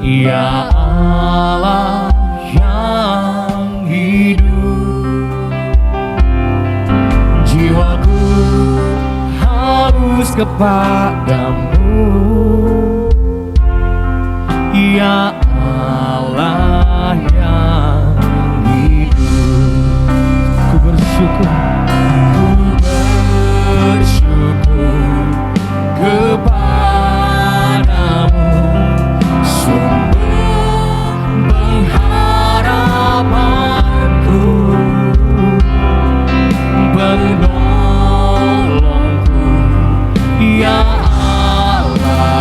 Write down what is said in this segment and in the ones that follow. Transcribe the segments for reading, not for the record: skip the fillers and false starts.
Ya Allah yang hidup, jiwaku haus kepadamu. Ya Allah yang hidup, ku bersyukur kepadamu, sumber pengharapanku, penolongku. Ya Allah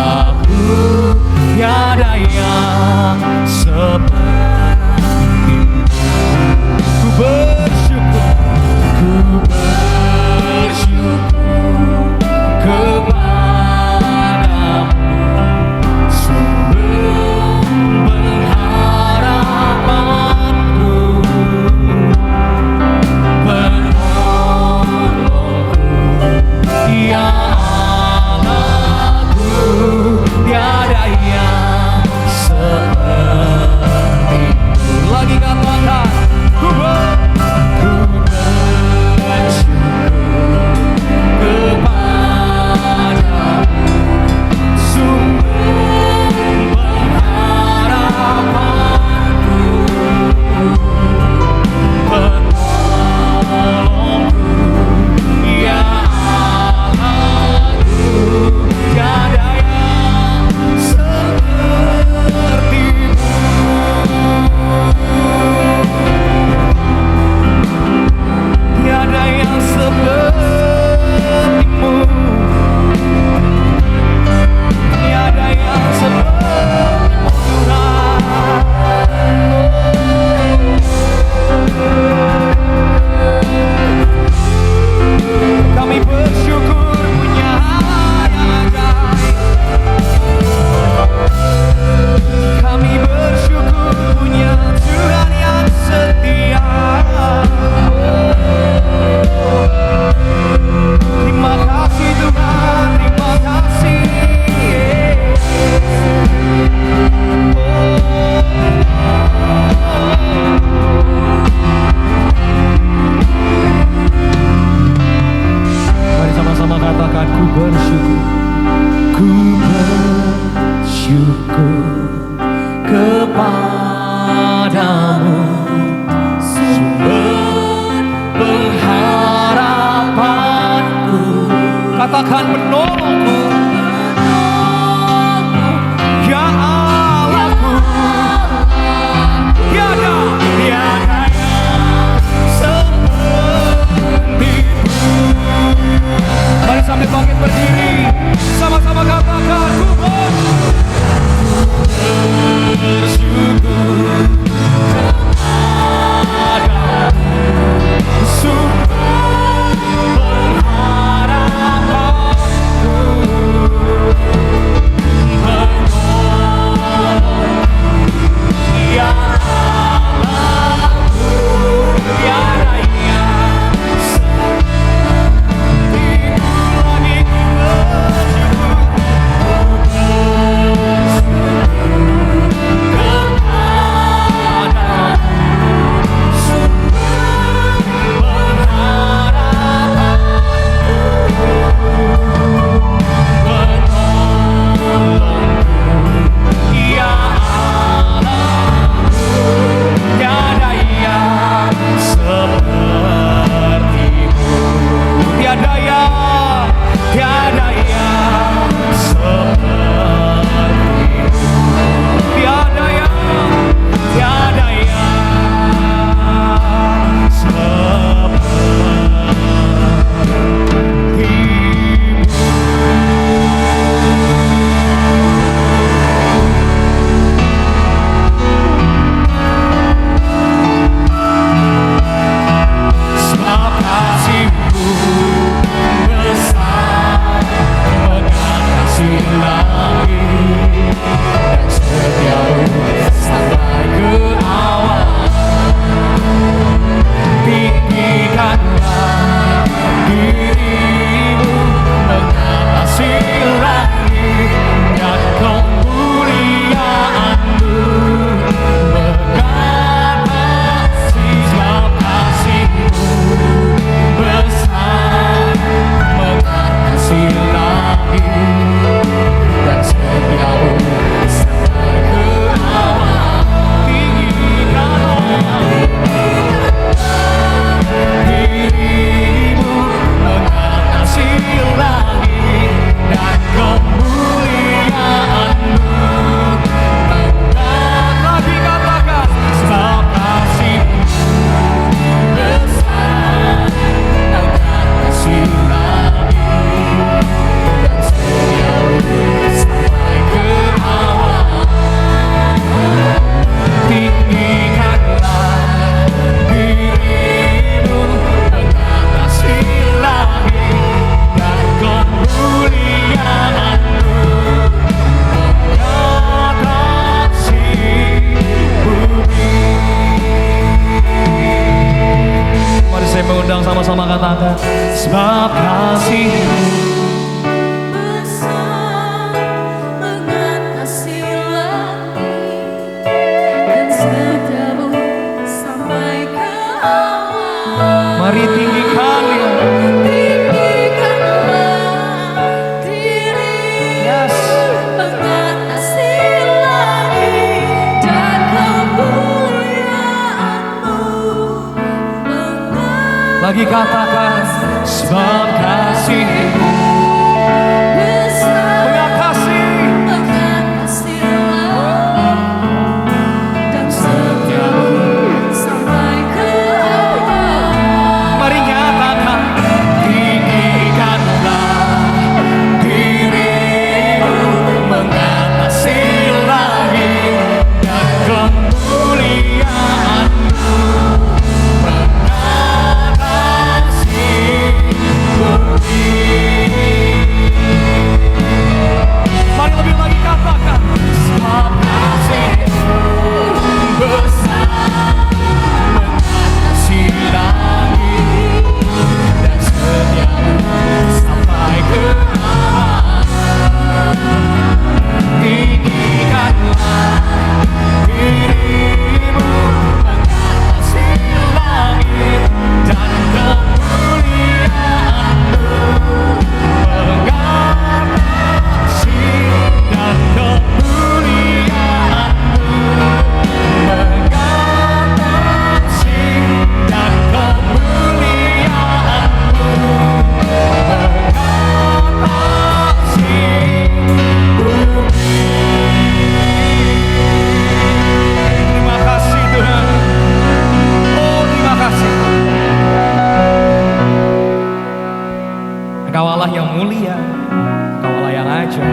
katakan sebab kasih-Mu mengakasi dan setia sampai ke awal. Mari nyatakan tinggikanlah diri-Mu mengatasi langit dan kemuliaan-Mu mengatasi bumi. Mari lebih lagi katakan sebab kasih-Mu besar mengatasi langit dan setia-Mu sampai ke akhir. Tinggikanlah diri-Mu mengatasi langit dan kemuliaan-Mu mengatasi dan kemuliaan-Mu mengatasi dan kemuliaan-Mu mengatasi bumi. Terima kasih Tuhan. Oh, terima kasih. Engkau Allah yang mulia, Engkau Allah yang ajaib,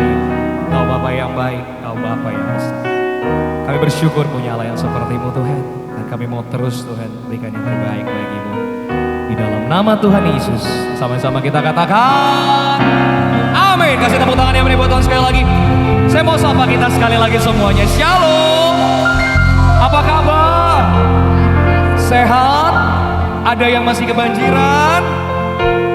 Engkau Bapa yang baik, Engkau Bapa yang besar. Kami bersyukur punya Allah yang seperti-Mu Tuhan, dan kami mau terus Tuhan berikan yang terbaik bagi-Mu. Di dalam nama Tuhan Yesus, sama-sama kita katakan amin. Kasih tepuk tangan yang meriah buat Tuhan sekali lagi. Saya mau sapa kita sekali lagi semuanya. Shalom. Apa kabar? Sehat? Ada yang masih kebanjiran?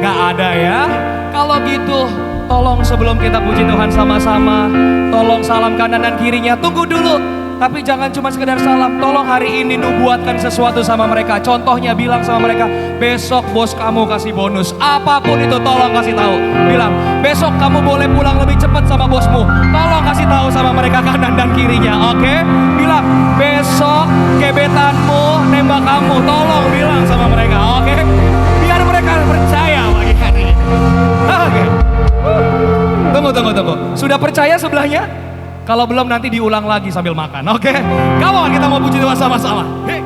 Gak ada ya? Kalau gitu, tolong sebelum kita puji Tuhan sama-sama, tolong salam kanan dan kirinya. Tunggu dulu, tapi jangan cuma sekedar salam. Tolong hari ini buatkan sesuatu sama mereka. Contohnya bilang sama mereka, besok bos kamu kasih bonus. Apapun itu tolong kasih tahu. Bilang, besok kamu boleh pulang lebih cepat sama bosmu. Tolong kasih tahu sama mereka kanan dan kirinya, oke? Bilang, besok gebetanmu nembak kamu. Tolong bilang sama mereka, oke? Biar mereka percaya pagi hari ini. Oke. Tunggu. Sudah percaya sebelahnya? Kalau belum nanti diulang lagi sambil makan, oke? Come on, kita mau puji Tuhan sama-sama. Hey.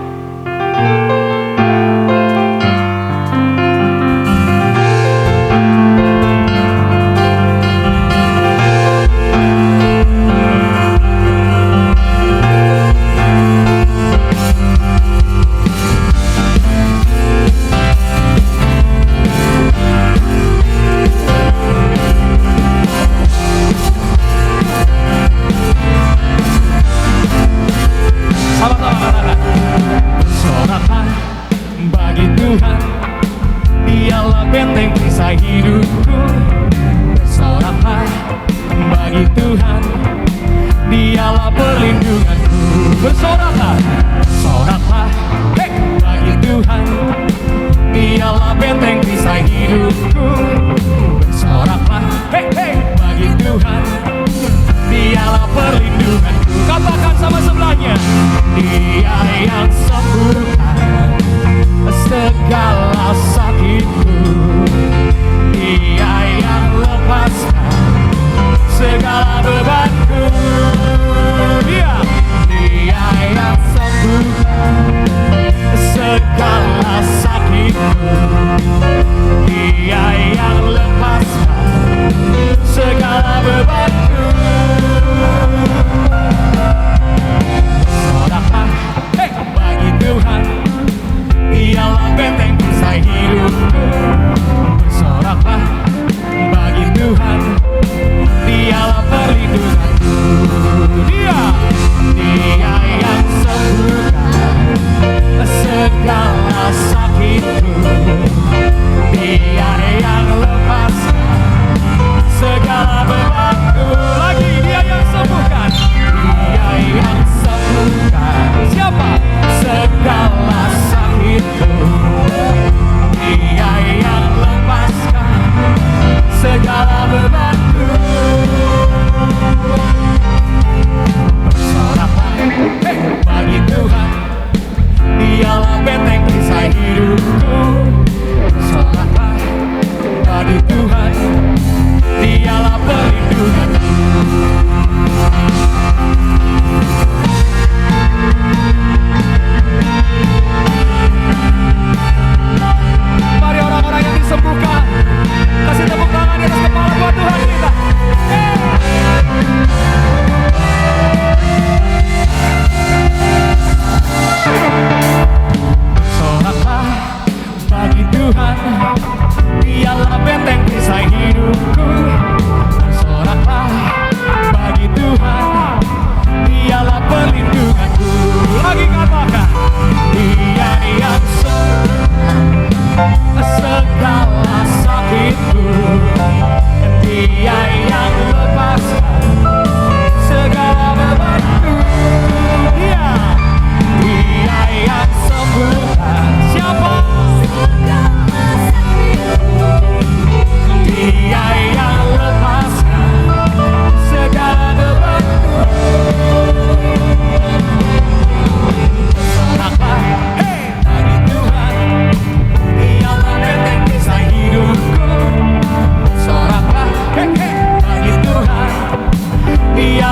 Sorakan bagi Tuhan, dialah benteng perisai hidupku. Bersoraklah bagi Tuhan, dialah perlindunganku. Bersoraklah hey, bagi Tuhan, dialah benteng perisai hidupku. Bersoraklah hey, bagi Tuhan, dialah perlindunganku. Katakan sama sebelahnya, Dia yang sembuhkan segala sakitku, Dia yang lepaskan segala bebanku. Dia yang sembuhkan segala sakitku, Dia yang lepaskan segala bebanku. Soraklah hey, bagi Tuhan, dialah benteng perisai hidupku. Bersoraklah bagi Tuhan, dialah perlindungan.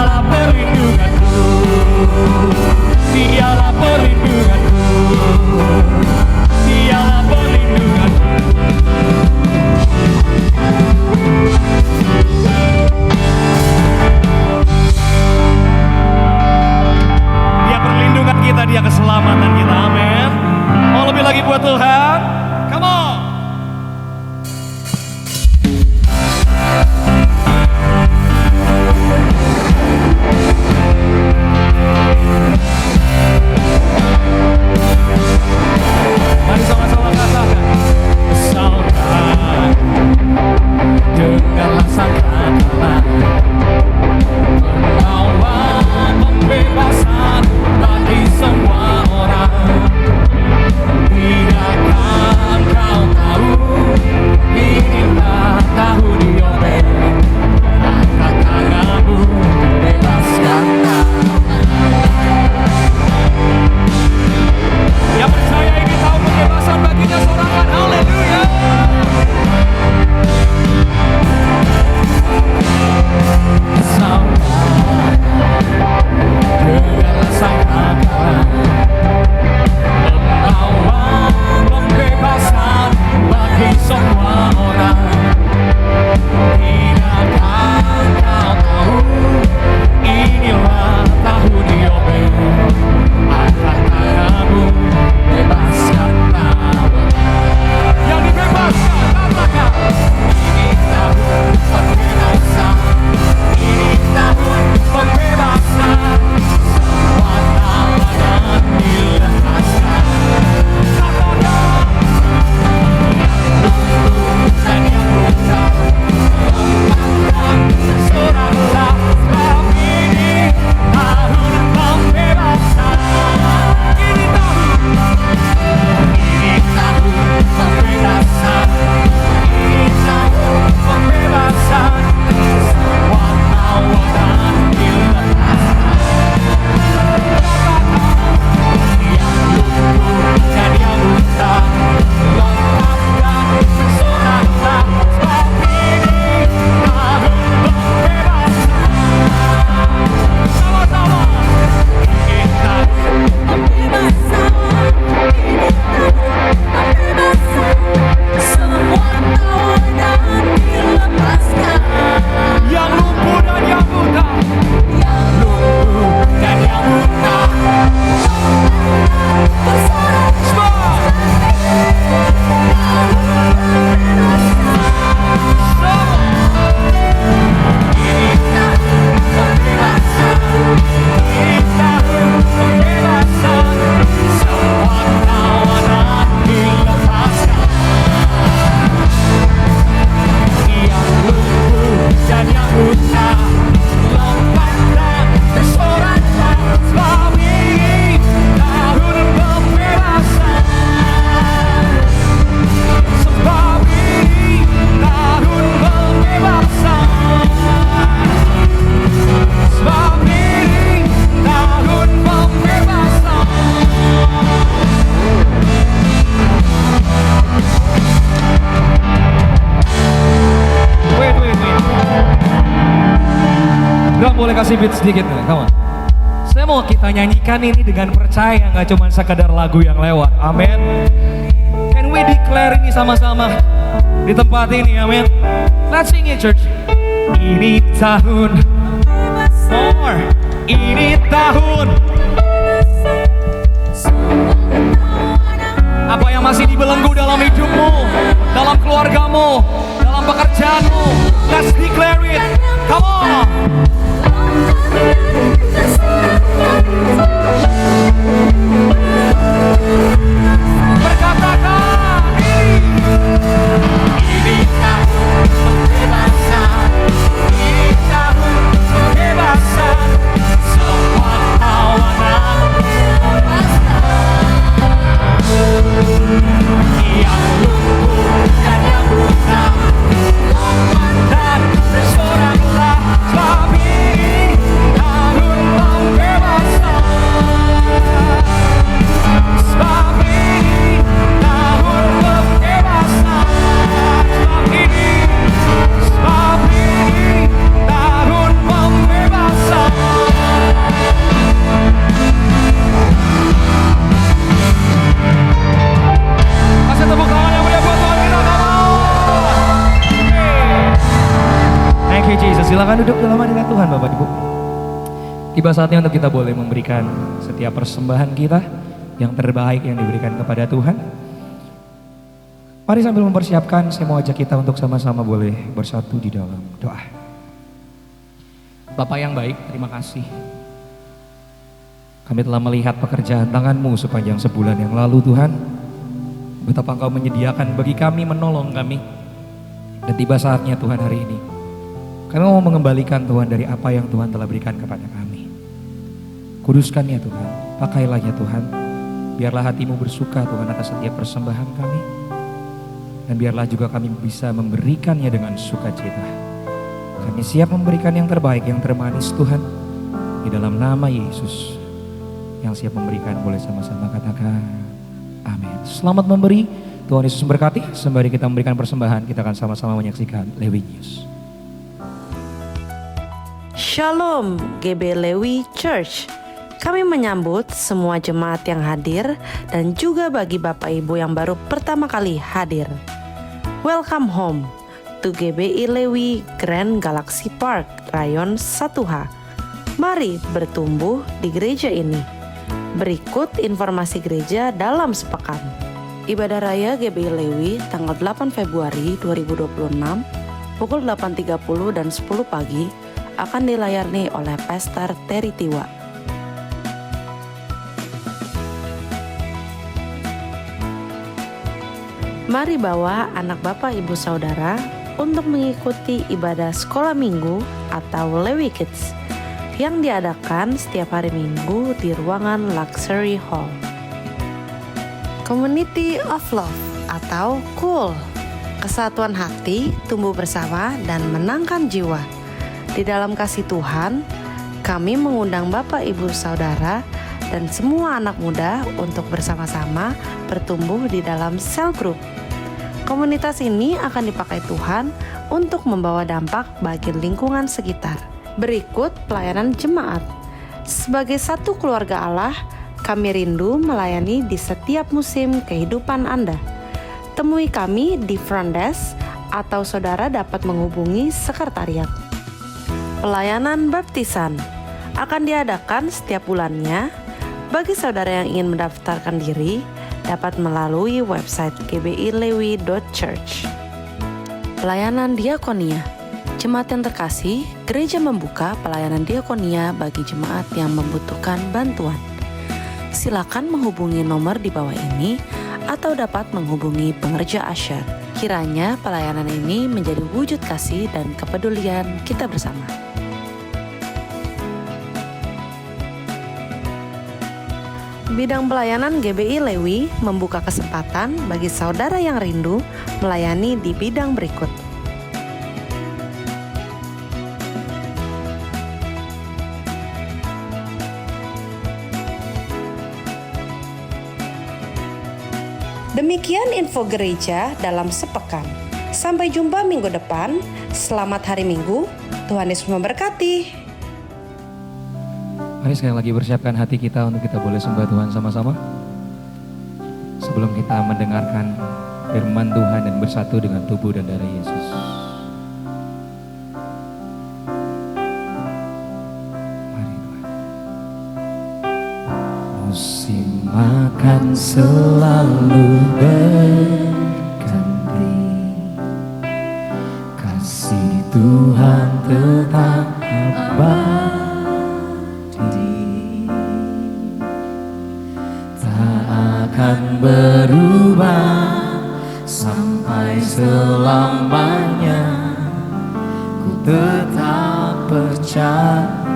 Dialah perlindunganku, Dialah perlindunganku, Dialah perlindunganku. Dia perlindungan kita, Dia keselamatan kita, amin. Mau lebih lagi buat Tuhan? Come on. Mari sama-sama katakan, bersaukan, dengarlah sangkalan, menawan pembebasan bagi semua orang. Tidakkah kau tahu, inilah tahun Yobel, angkat tanganmu, bebaskan yang percaya ini tahun pembebasan baginya sorangan, haleluya. Dengarlah sangkalan, membawa pembebasan bagi semua orang. Tidakkah kau tahu, inilah tahun Yobel, angkat tanganmu, bebaskan tawanan. Yang dibebaskan, katakan, ini tahun pembebasan, ini tahun pembebasan, semua tawanan dilepaskan. Katakan, dan yang buta, lompat bersoraklah, sebab ini tahun pembebasan. Ini tahun pembebasan, ini tahun pembebasan, semua tawanan dilepaskan. Yang lumpuh dan yang buta, lompatlah bersoraklah, sebab ini tahun pembebasan. Sama-sama, ini tahun Pembebasan, ini tahun pembebasan, semua tawanan dilepaskan. yang lumpuh dan yang buta, Yang lumpuh dan yang buta, bersorak, semua, ini tahun pembebasan, ini tahun pembebasan, semua tawanan dilepaskan. Yang lumpuh dan yang buta, lompatlah bersoraklah, sebab ini tahun pembebasan. Sebab ini tahun pembebasan. Sebab ini tahun pembebasan. Wait. Bro, boleh kasih beat sedikit nggak? Come on. Saya mau kita nyanyikan ini dengan percaya, nggak cuma sekedar lagu yang lewat. Amin. Can we declare ini sama-sama di tempat ini? Amin. Let's sing it, church. Ini tahun more. Ini tahun. Apa yang masih dibelenggu dalam hidupmu, dalam keluargamu, dalam pekerjaanmu, let's declare it. Come on. Berkatakan ini tahun pembebasan, ini tahun pembebasan, semua tawanan yang lumpuh dan yang buta, lompat dan bersoraklah, sebab silakan duduk dalam hadirat Tuhan Bapak Ibu. Tiba saatnya untuk kita boleh memberikan setiap persembahan kita yang terbaik yang diberikan kepada Tuhan. Mari sambil mempersiapkan, saya mau ajak kita untuk sama-sama boleh bersatu di dalam doa. Bapak yang baik, terima kasih. Kami telah melihat pekerjaan tangan-Mu sepanjang sebulan yang lalu Tuhan. Betapa Engkau menyediakan bagi kami, menolong kami. Dan tiba saatnya Tuhan hari ini, kami mau mengembalikan Tuhan dari apa yang Tuhan telah berikan kepada kami. Kuduskan ya Tuhan, pakailah ya Tuhan. Biarlah hati-Mu bersuka Tuhan atas setiap persembahan kami. Dan biarlah juga kami bisa memberikannya dengan sukacita. Kami siap memberikan yang terbaik, yang termanis Tuhan. Di dalam nama Yesus. Yang siap memberikan boleh sama-sama katakan amin. Selamat memberi, Tuhan Yesus memberkati. Sembari kita memberikan persembahan, kita akan sama-sama menyaksikan Lewi News. Shalom GB Lewi Church. Kami menyambut semua jemaat yang hadir dan juga bagi Bapak Ibu yang baru pertama kali hadir. Welcome home to GBI Lewi Grand Galaxy Park, Rayon 1H. Mari bertumbuh di gereja ini. Berikut informasi gereja dalam sepekan. Ibadah Raya GBI Lewi tanggal 8 Februari 2026 pukul 8.30 dan 10 pagi akan dilayani oleh Pastor Terry Tiwa. Mari bawa anak Bapak Ibu Saudara untuk mengikuti ibadah sekolah minggu atau Lewi Kids yang diadakan setiap hari Minggu di ruangan Luxury Hall. Community of Love atau KUL, kesatuan hati, tumbuh bersama dan menangkan jiwa. Di dalam kasih Tuhan, kami mengundang Bapak Ibu Saudara dan semua anak muda untuk bersama-sama bertumbuh di dalam cell group. Komunitas ini akan dipakai Tuhan untuk membawa dampak bagi lingkungan sekitar. Berikut pelayanan jemaat. Sebagai satu keluarga Allah, kami rindu melayani di setiap musim kehidupan Anda. Temui kami di front desk atau saudara dapat menghubungi sekretariat. Pelayanan baptisan akan diadakan setiap bulannya. Bagi saudara yang ingin mendaftarkan diri, dapat melalui website gbilewi.church. Pelayanan diakonia. Jemaat yang terkasih, gereja membuka pelayanan diakonia bagi jemaat yang membutuhkan bantuan. Silakan menghubungi nomor di bawah ini atau dapat menghubungi pengerja Asher. Kiranya pelayanan ini menjadi wujud kasih dan kepedulian kita bersama. Bidang pelayanan GBI Lewi membuka kesempatan bagi saudara yang rindu melayani di bidang berikut. Demikian info gereja dalam sepekan. Sampai jumpa minggu depan. Selamat hari Minggu. Tuhan Yesus memberkati. Mari sekali lagi persiapkan hati kita untuk kita boleh sembah Tuhan sama-sama. Sebelum kita mendengarkan firman Tuhan dan bersatu dengan tubuh dan darah Yesus. Mari Tuhan. Musim makan selalu berganti, kasih Tuhan tetap abadi. Akan berubah sampai selamanya. Ku tetap percaya.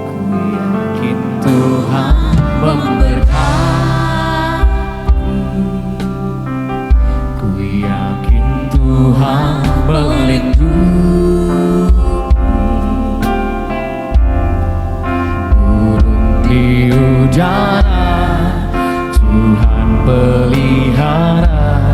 Ku yakin Tuhan memberkati. Ku yakin Tuhan melindungi. Di udara Tuhan pelihara,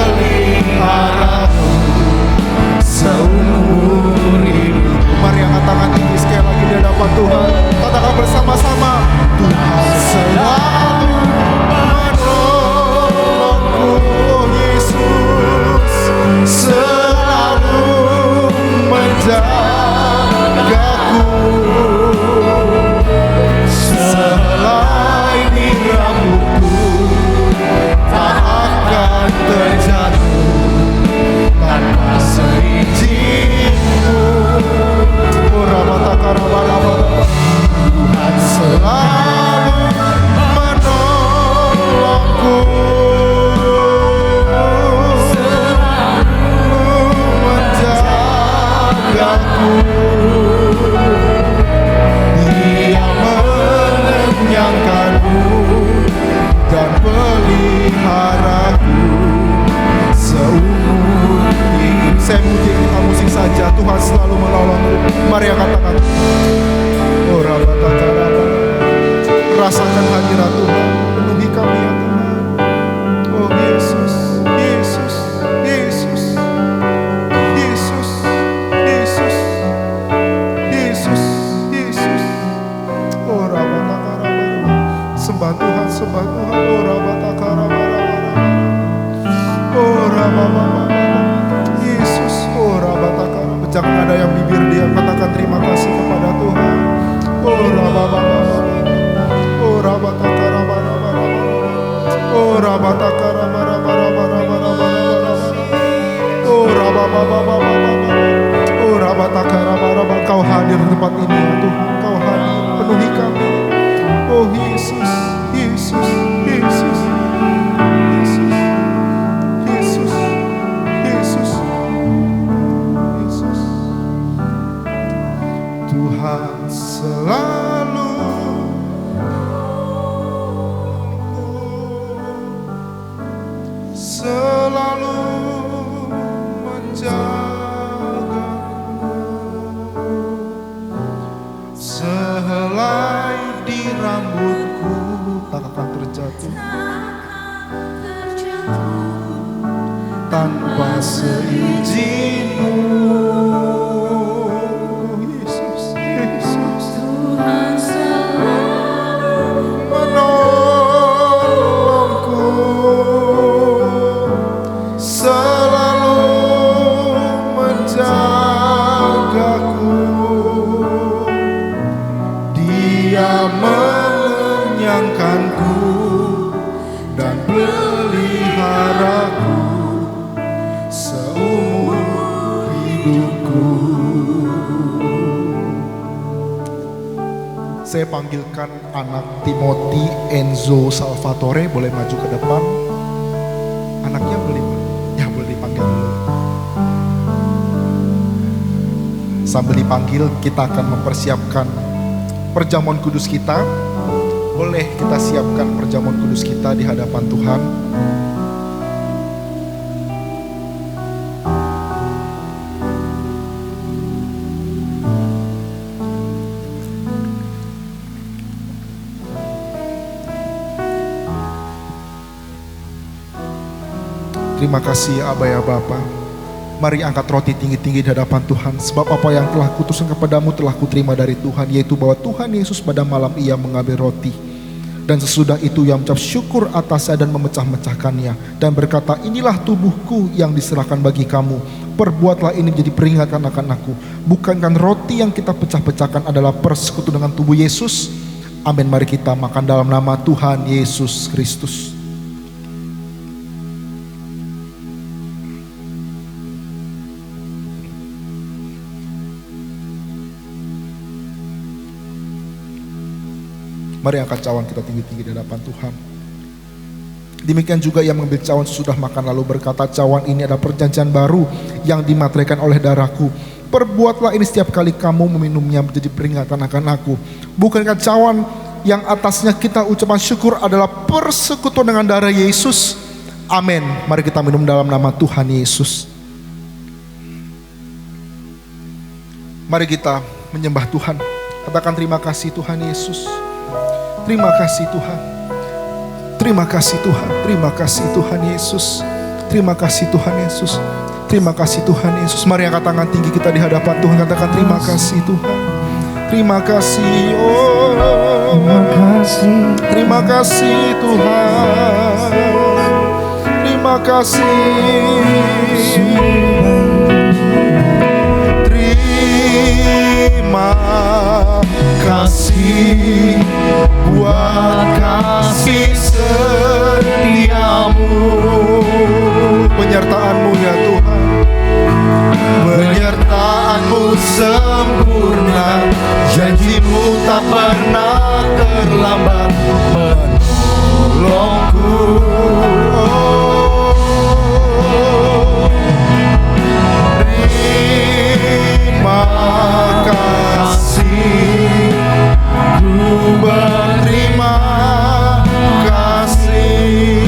peliharaku seumur hidup. Mari angkat tangan tinggi sekali lagi di hadapan Tuhan. Katakan bersama-sama, Tuhan selalu menolongku. Oh Yesus selalu menjagaku. Selai di rambutku tak akan terjatuh tanpa seizinmu. Tuhan selalu menolongku, selalu menjagaku. Dia mengenyangkanku dan peliharaku seumur hidup. Saya puji kita musik saja. Tuhan selalu menolongku. Mari angkat tangan. Oh Rabbatakaraba. Rasakan hadirat Tuhan. Penuhi kami ya Tuhan. Oh Yesus, Yesus, Yesus, Yesus, Yesus, Yesus, Yesus. Oh Rabbatakaraba. Sembah Tuhan, sembah Tuhan. Oh Rabbatakaraba. Oh Rabbatakaraba. Yesus, oh Rabbatakaraba. Jangan ada yang bibir dia katakan terima kasih kepada Tuhan. Oh Rabbatakaraba. Oh Rabbatakaraba. Oh Rabbatakaraba. Oh Rabbatakaraba. Oh Rabbatakaraba. Kau hadir di tempat ini ya Tuhan. Kau hadir penuhi kami. Oh Yesus, Yesus, Yesus, Yesus, Yesus, Yesus, Yesus. Tuhan selalu selalu menjagaku. Sehelai di rambutku tak akan terjatuh tanpa seizinmu. Oh Yesus, Yesus Tuhan selalu menolongku, selalu menjagaku. Dia mengenyangkanku dan peliharaku seumur hidupku. Saya panggilkan anak Timothy Enzo Salvatore, boleh maju ke depan. Anaknya boleh dipanggil dulu. Sambil dipanggil kita akan mempersiapkan perjamuan kudus kita. Boleh kita siapkan perjamuan kudus kita di hadapan Tuhan. Terima kasih Aba ya Bapa. Mari angkat roti tinggi-tinggi di hadapan Tuhan. Sebab apa yang telah kutuskan kepadamu telah kuterima dari Tuhan, yaitu bahwa Tuhan Yesus pada malam ia mengambil roti, dan sesudah itu ia mengucap syukur atasnya dan memecah-mecahkannya dan berkata, inilah tubuhku yang diserahkan bagi kamu. Perbuatlah ini menjadi peringatan akan aku. Bukankah roti yang kita pecah-pecahkan adalah persekutu dengan tubuh Yesus? Amin. Mari kita makan dalam nama Tuhan Yesus Kristus. Mari angkat cawan kita tinggi-tinggi di hadapan Tuhan. Demikian juga ia mengambil cawan sesudah makan lalu berkata, cawan ini adalah perjanjian baru yang dimateraikan oleh darahku. Perbuatlah ini setiap kali kamu meminumnya menjadi peringatan akan aku. Bukankah cawan yang atasnya kita ucapan syukur adalah persekutuan dengan darah Yesus? Amin. Mari kita minum dalam nama Tuhan Yesus. Mari kita menyembah Tuhan. Katakan terima kasih Tuhan Yesus. Terima kasih Tuhan. Terima kasih Tuhan. Terima kasih Tuhan Yesus. Terima kasih Tuhan Yesus. Terima kasih Tuhan Yesus. Mari angkat tangan tinggi kita di hadapan Tuhan. Katakan terima kasih Tuhan. Terima kasih. Oh, terima kasih Tuhan. Terima kasih. Terima kasih buat kasih setiamu, penyertaan-Mu ya Tuhan. Penyertaan-Mu sempurna, janji-Mu tak pernah terlambat menolongku. Terima kasih, ku berterima kasih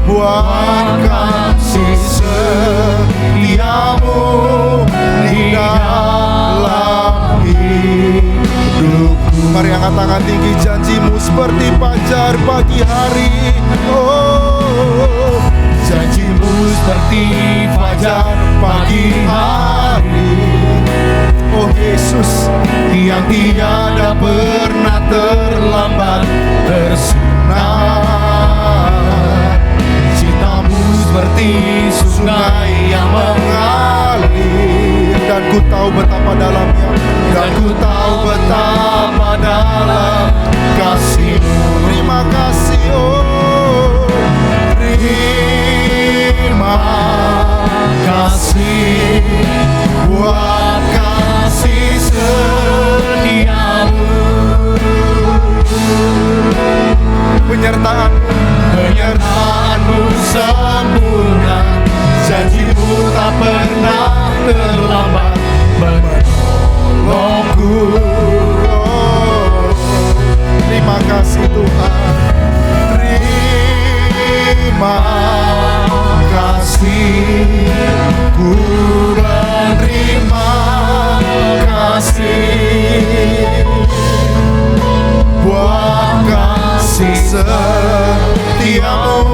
buat kasih setiamu di dalam hidupku. Mari angkat tangan tinggi. Janji-Mu seperti fajar pagi hari. Oh, janji-Mu seperti fajar pagi hari. Oh Yesus, yang tiada pernah terlambat bersinar. Cinta-Mu seperti sungai yang mengalir, dan ku tahu betapa dalamnya, dan ku tahu betapa dalam kasih-Mu. Terima kasih, oh terima kasih buat kasih setiamu, penyertaan-Mu sempurna, janji-Mu tak pernah terlambat menolongku. Oh, terima kasih Tuhan. Terima kasih, ku berterima kasih buat kasih setiamu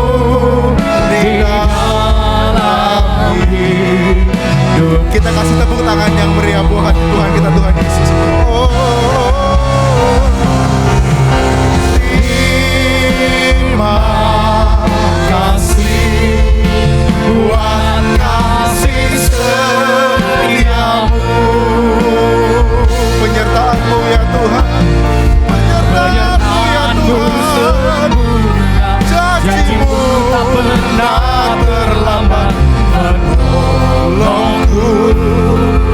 di dalam hidup. Kita kasih tepuk tangan yang meriah buat Tuhan kita, Tuhan Yesus. Oh, terima kasih buat kasih setiamu, penyertaan-Mu ya Tuhan. Penyertaan-Mu ya Tuhan. Janji-Mu tak pernah terlambat menolongku.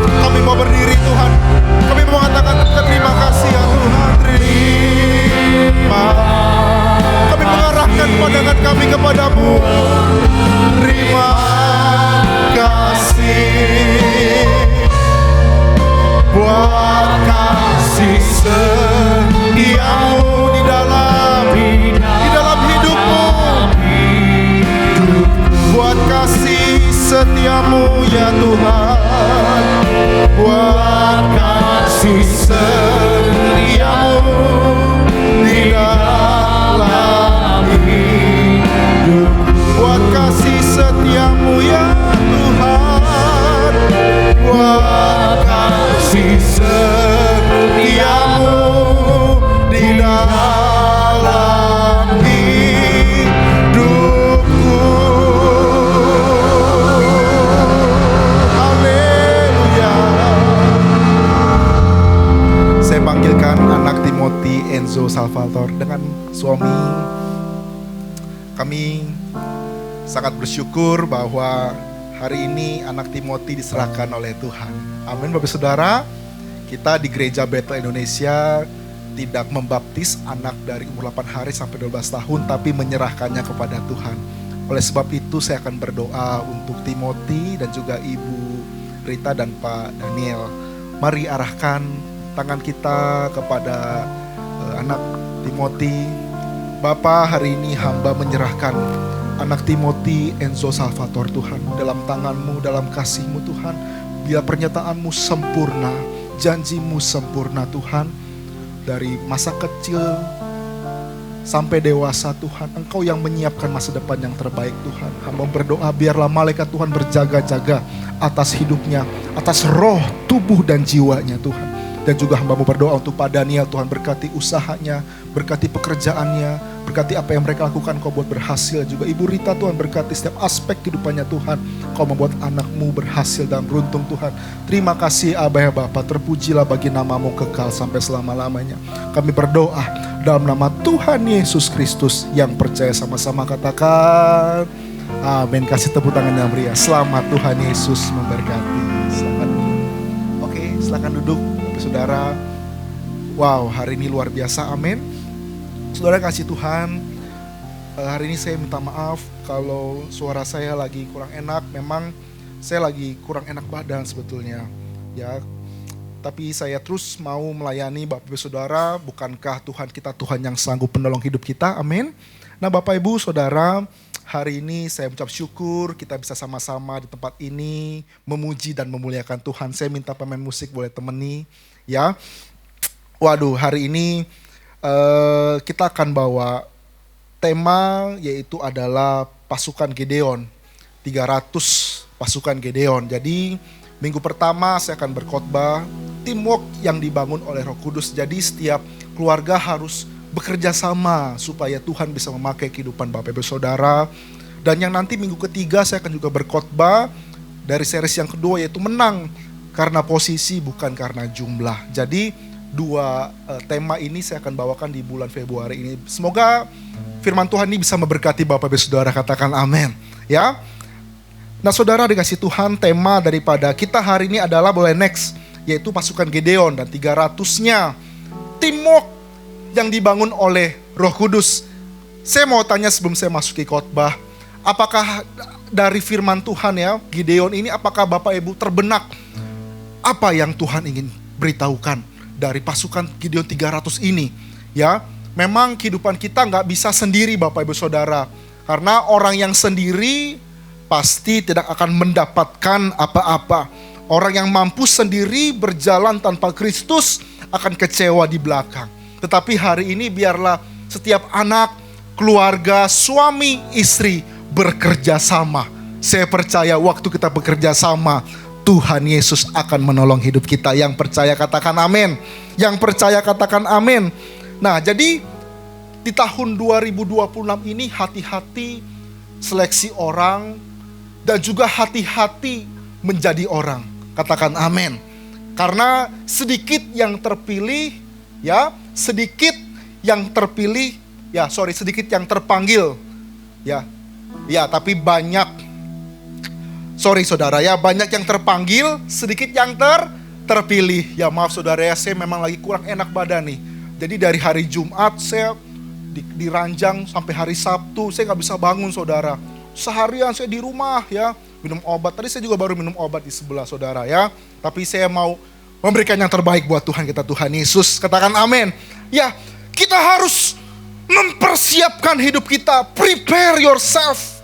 Kami mau berdiri Tuhan. Kami mau mengatakan terima kasih ya Tuhan. Terima. Kami mengarahkan pandangan kami kepadamu. Terima kasih buat kasih setiamu di dalam hidupmu, buat kasih setiamu ya Tuhan, buat kasih setiamu di dalam hidup, buat kasih setiamu ya Tuhan, buat kasih setiamu di dalam hidupku. Haleluya. Saya panggilkan anak Timothy Enzo Salvatore dengan suami. Kami sangat bersyukur bahwa hari ini anak Timothy diserahkan oleh Tuhan. Amin Bapak Saudara. Kita di Gereja Bethel Indonesia tidak membaptis anak dari umur 8 hari sampai 12 tahun, tapi menyerahkannya kepada Tuhan. Oleh sebab itu saya akan berdoa untuk Timothy dan juga Ibu Rita dan Pak Daniel. Mari arahkan tangan kita kepada anak Timothy. Bapa, hari ini hamba menyerahkan anak Timothy Enzo Salvatore Tuhan dalam tangan-Mu, dalam kasih-Mu Tuhan. Biar pernyataan-Mu sempurna, janji-Mu sempurna Tuhan. Dari masa kecil sampai dewasa Tuhan. Engkau yang menyiapkan masa depan yang terbaik Tuhan. Hamba berdoa biarlah malaikat Tuhan berjaga-jaga atas hidupnya, atas roh, tubuh dan jiwanya Tuhan. Dan juga hamba mau berdoa untuk Pak Daniel, Tuhan berkati usahanya, berkati pekerjaannya, berkati apa yang mereka lakukan, Kau buat berhasil. Juga Ibu Rita Tuhan berkati setiap aspek kehidupannya Tuhan. Kau membuat anakmu berhasil dan beruntung Tuhan. Terima kasih Abah ya Bapa, terpujilah bagi namamu kekal sampai selama-lamanya. Kami berdoa dalam nama Tuhan Yesus Kristus yang percaya, sama-sama katakan amin. Kasih tepuk tangan yang meriah. Selamat, Tuhan Yesus memberkati. Silakan duduk. Oke, silakan duduk saudara. Wow, hari ini luar biasa, amin. Saudara kasih Tuhan, hari ini saya minta maaf kalau suara saya lagi kurang enak. Memang saya lagi kurang enak badan sebetulnya, ya. Tapi saya terus mau melayani Bapak Ibu Saudara. Bukankah Tuhan kita Tuhan yang sanggup menolong hidup kita, amin. Nah Bapak Ibu Saudara, hari ini saya ucap syukur kita bisa sama-sama di tempat ini memuji dan memuliakan Tuhan. Saya minta pemain musik boleh temani, ya. Waduh, hari ini kita akan bawa tema yaitu adalah pasukan Gideon, 300 pasukan Gideon. Jadi minggu pertama saya akan berkhotbah teamwork yang dibangun oleh Roh Kudus. Jadi setiap keluarga harus bekerja sama supaya Tuhan bisa memakai kehidupan Bapak Ibu Saudara. Dan yang nanti minggu ketiga saya akan juga berkhotbah dari series yang kedua yaitu menang karena posisi bukan karena jumlah. Jadi dua tema ini saya akan bawakan di bulan Februari ini. Semoga firman Tuhan ini bisa memberkati Bapak Ibu Saudara, katakan amin, ya. Nah saudara dikasih Tuhan, tema daripada kita hari ini adalah boleh next, yaitu pasukan Gideon dan 300-nya teamwork yang dibangun oleh Roh Kudus. Saya mau tanya sebelum saya masuki khotbah, apakah dari firman Tuhan ya, Gideon ini apakah Bapak Ibu terbenak apa yang Tuhan ingin beritahukan dari pasukan Gideon 300 ini? Ya, memang kehidupan kita nggak bisa sendiri Bapak Ibu Saudara. Karena orang yang sendiri pasti tidak akan mendapatkan apa-apa. Orang yang mampu sendiri berjalan tanpa Kristus akan kecewa di belakang. Tetapi hari ini biarlah setiap anak, keluarga, suami, istri bekerja sama. Saya percaya waktu kita bekerja sama, Tuhan Yesus akan menolong hidup kita. Yang percaya katakan amin. Yang percaya katakan amin. Nah jadi di tahun 2026 ini hati-hati seleksi orang dan juga hati-hati menjadi orang. Katakan amin. Karena sedikit yang terpilih, ya, sedikit yang terpilih, ya, sedikit yang terpanggil, ya, tapi banyak, saudara ya, banyak yang terpanggil, sedikit yang terpilih. Ya maaf saudara ya, saya memang lagi kurang enak badan nih. Jadi dari hari Jumat saya diranjang sampai hari Sabtu, saya nggak bisa bangun saudara. Seharian saya di rumah ya, minum obat. Tadi saya juga baru minum obat di sebelah saudara ya. Tapi saya mau memberikan yang terbaik buat Tuhan kita, Tuhan Yesus. Katakan amin. Ya, kita harus mempersiapkan hidup kita. Prepare yourself.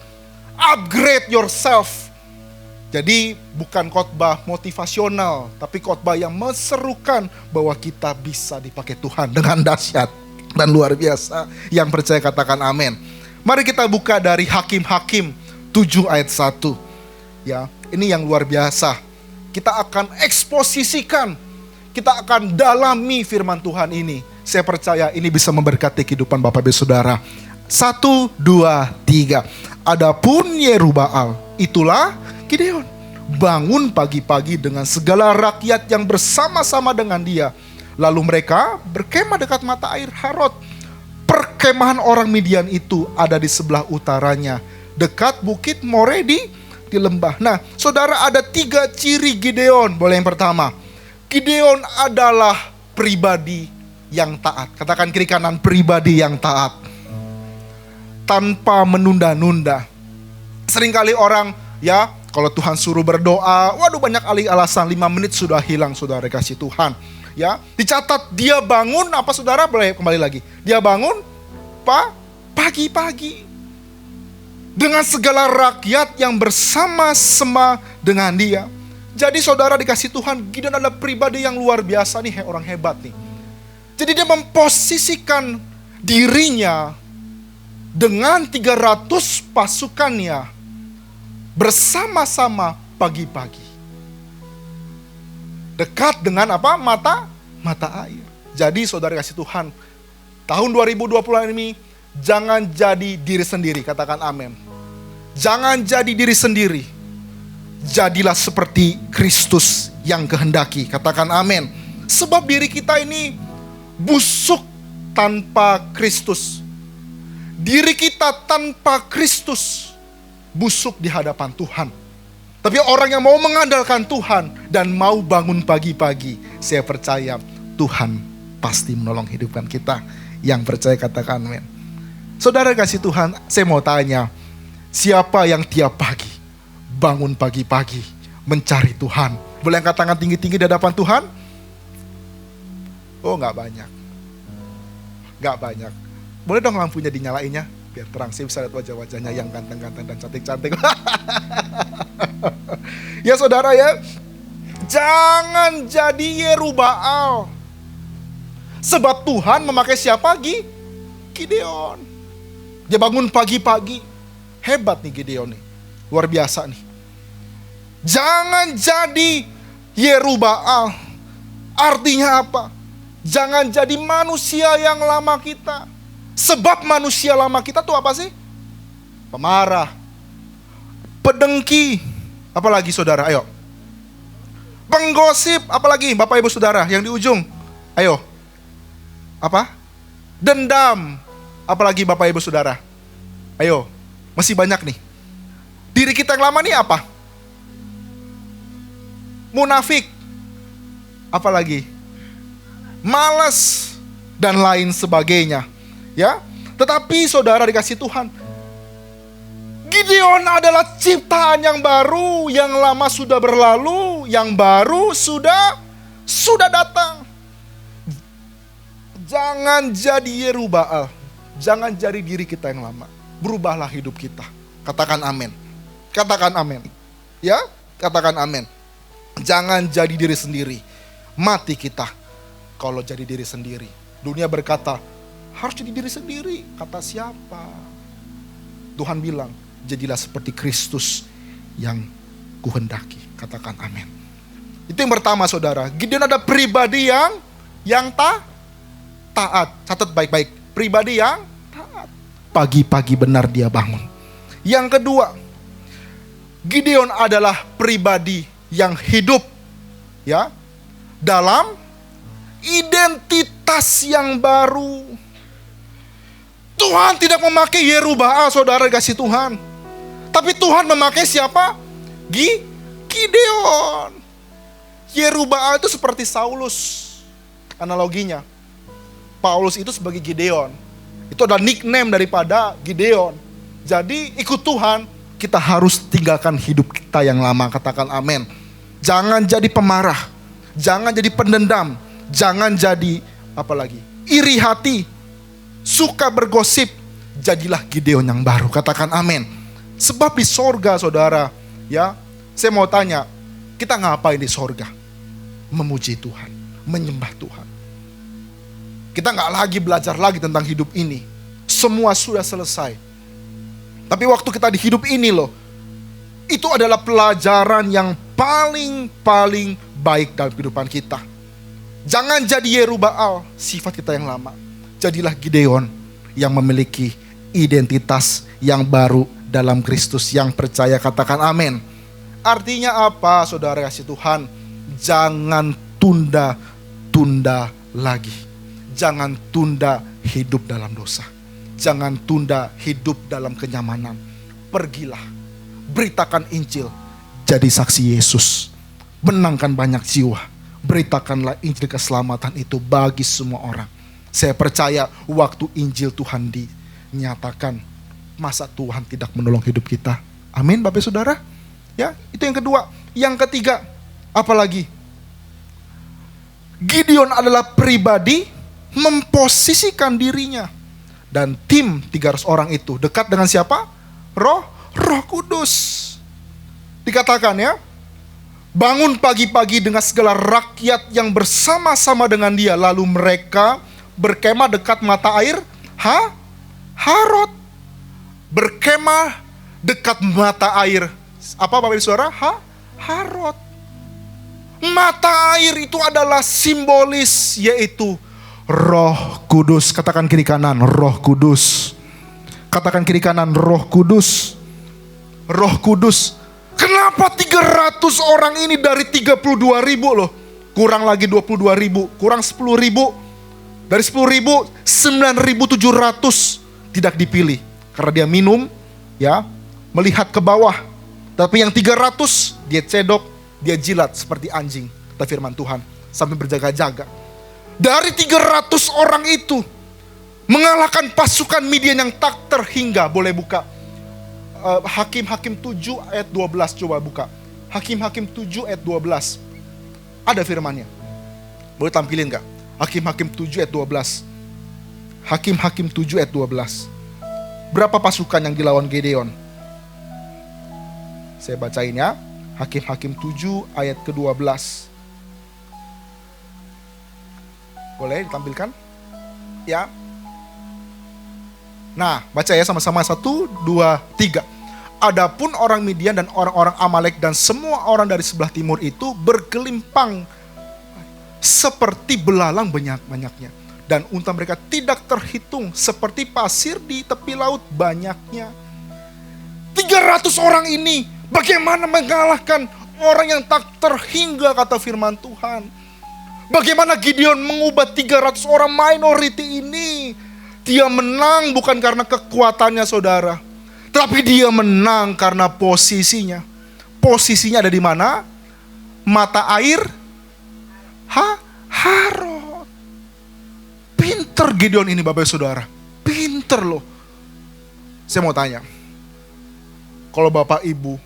Upgrade yourself. Jadi bukan khotbah motivasional, tapi khotbah yang menserukan bahwa kita bisa dipakai Tuhan dengan dahsyat dan luar biasa. Yang percaya katakan amin. Mari kita buka dari Hakim-Hakim 7 ayat 1. Ya, ini yang luar biasa. Kita akan eksposisikan, kita akan dalami firman Tuhan ini. Saya percaya ini bisa memberkati kehidupan Bapak Ibu Saudara. 1, 2, 3. Adapun Yerubbaal, itulah Gideon, bangun pagi-pagi dengan segala rakyat yang bersama-sama dengan dia. Lalu mereka berkemah dekat mata air Harod. Perkemahan orang Midian itu ada di sebelah utaranya, dekat bukit Moredi di lembah. Nah, saudara, ada 3 ciri Gideon. Boleh yang pertama, Gideon adalah pribadi yang taat. Katakan kiri kanan, pribadi yang taat. Tanpa menunda-nunda. Seringkali orang ya, kalau Tuhan suruh berdoa, waduh banyak alasan, 5 menit sudah hilang saudara kasih Tuhan. Ya, dicatat dia bangun apa saudara, boleh kembali lagi. Dia bangun pagi-pagi dengan segala rakyat yang bersama-sama dengan dia. Jadi saudara dikasih Tuhan, Gideon adalah pribadi yang luar biasa nih, orang hebat nih. Jadi dia memposisikan dirinya dengan 300 pasukannya bersama-sama pagi-pagi. Dekat dengan apa? Mata air. Jadi saudara kasih Tuhan, tahun 2020 ini jangan jadi diri sendiri, katakan amin. Jangan jadi diri sendiri. Jadilah seperti Kristus yang kehendaki, katakan amin. Sebab diri kita ini busuk tanpa Kristus. Diri kita tanpa Kristus busuk di hadapan Tuhan. Tapi orang yang mau mengandalkan Tuhan dan mau bangun pagi-pagi, saya percaya Tuhan pasti menolong hidupkan kita. Yang percaya katakan amin. Saudara kasih Tuhan, saya mau tanya, siapa yang tiap pagi bangun pagi-pagi mencari Tuhan? Boleh angkat tangan tinggi-tinggi di hadapan Tuhan? Oh, gak banyak. Gak banyak. Boleh dong lampunya dinyalainnya? Biar terang, saya bisa lihat wajah-wajahnya yang ganteng-ganteng dan cantik-cantik. Ya saudara ya, jangan jadi Yerubbaal. Sebab Tuhan memakai siapa? Gideon. Dia bangun pagi-pagi. Hebat nih Gideon nih. Luar biasa nih. Jangan jadi Yerubbaal. Artinya apa? Jangan jadi manusia yang lama kita. Sebab manusia lama kita tuh apa sih? Pemarah, pedengki, apalagi saudara, ayo. Penggosip, apalagi Bapak Ibu Saudara yang di ujung, ayo. Apa? Dendam, apalagi Bapak Ibu Saudara, ayo. Masih banyak nih. Diri kita yang lama nih apa? Munafik, apalagi? Malas dan lain sebagainya. Ya, tetapi saudara dikasih Tuhan, Gideon adalah ciptaan yang baru, yang lama sudah berlalu, yang baru sudah datang. Jangan jadi Yerubbaal, jangan jadi diri kita yang lama. Berubahlah hidup kita. Katakan amin. Katakan amin. Ya, katakan amin. Jangan jadi diri sendiri. Mati kita kalau jadi diri sendiri. Dunia berkata, harus jadi diri sendiri. Kata siapa? Tuhan bilang, jadilah seperti Kristus yang kuhendaki. Katakan amin. Itu yang pertama saudara. Gideon ada pribadi yang taat. Catat baik-baik. Pribadi yang taat. Pagi-pagi benar dia bangun. Yang kedua, Gideon adalah pribadi yang hidup, ya, dalam identitas yang baru. Tuhan tidak memakai Yerubbaal, saudara kasih Tuhan. Tapi Tuhan memakai siapa? Gideon. Yerubbaal itu seperti Saulus. Analoginya, Paulus itu sebagai Gideon. Itu adalah nickname daripada Gideon. Jadi ikut Tuhan, kita harus tinggalkan hidup kita yang lama. Katakan amin. Jangan jadi pemarah, jangan jadi pendendam, jangan jadi apalagi iri hati, suka bergosip. Jadilah Gideon yang baru. Katakan amin. Sebab di sorga saudara, ya, saya mau tanya, kita ngapain di sorga? Memuji Tuhan, menyembah Tuhan. Kita gak lagi belajar lagi tentang hidup ini. Semua sudah selesai. Tapi waktu kita di hidup ini loh, itu adalah pelajaran yang paling baik dalam kehidupan kita. Jangan jadi Yerubbaal, sifat kita yang lama. Jadilah Gideon yang memiliki identitas yang baru dalam Kristus, yang percaya. Katakan amin. Artinya apa saudara kasih Tuhan? Jangan tunda lagi. Jangan tunda hidup dalam dosa. Jangan tunda hidup dalam kenyamanan. Pergilah, beritakan Injil, jadi saksi Yesus. Menangkan banyak jiwa. Beritakanlah Injil keselamatan itu bagi semua orang. Saya percaya waktu Injil Tuhan dinyatakan, masa Tuhan tidak menolong hidup kita? Amin Bapak Saudara. Ya, itu yang kedua. Yang ketiga, apalagi? Gideon adalah pribadi memposisikan dirinya. Dan tim 300 orang itu dekat dengan siapa? Roh Kudus. Dikatakan ya, bangun pagi-pagi dengan segala rakyat yang bersama-sama dengan dia. Lalu mereka berkemah dekat mata air Harod. Berkemah dekat mata air. Apa Bapak Ibu Saudara? Harod. Mata air itu adalah simbolis, yaitu Roh Kudus. Katakan kiri kanan, Roh Kudus. Katakan kiri kanan, Roh Kudus. Roh Kudus. Kenapa 300 orang ini dari 32.000 loh? Kurang lagi 22.000, kurang 10.000. Dari 10.000, 9.700 tidak dipilih. Karena dia minum, ya, melihat ke bawah. Tapi yang 300, dia cedok, dia jilat seperti anjing. Kata firman Tuhan, sampai berjaga-jaga. Dari 300 orang itu, mengalahkan pasukan Midian yang tak terhingga. Boleh buka Hakim-Hakim 7 ayat 12, coba buka. Hakim-Hakim 7 ayat 12. Ada firmannya. Boleh tampilin gak? Hakim-Hakim 7 ayat 12. Hakim-Hakim 7 ayat 12. Berapa pasukan yang dilawan Gideon? Saya bacain ya. Hakim-Hakim 7 ayat ke-12. Boleh ditampilkan? Ya. Nah, baca ya sama-sama. 1, 2, 3. Adapun orang Midian dan orang-orang Amalek dan semua orang dari sebelah timur itu bergelimpang seperti belalang banyak-banyaknya. Dan unta mereka tidak terhitung seperti pasir di tepi laut banyaknya. 300 orang ini bagaimana mengalahkan orang yang tak terhingga, kata firman Tuhan. Bagaimana Gideon mengubah 300 orang minority ini. Dia menang bukan karena kekuatannya saudara, tapi dia menang karena posisinya. Posisinya ada di mana? Mata air Harod. Pinter Gideon ini Bapak Saudara. Pinter loh. Saya mau tanya. Kalau Bapak Ibu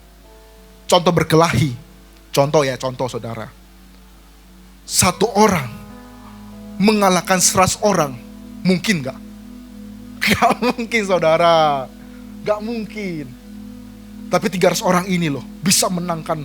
contoh berkelahi. Contoh saudara. Satu orang mengalahkan 100 orang. Mungkin gak? Gak mungkin saudara. Gak mungkin. Tapi 300 orang ini loh bisa menangkan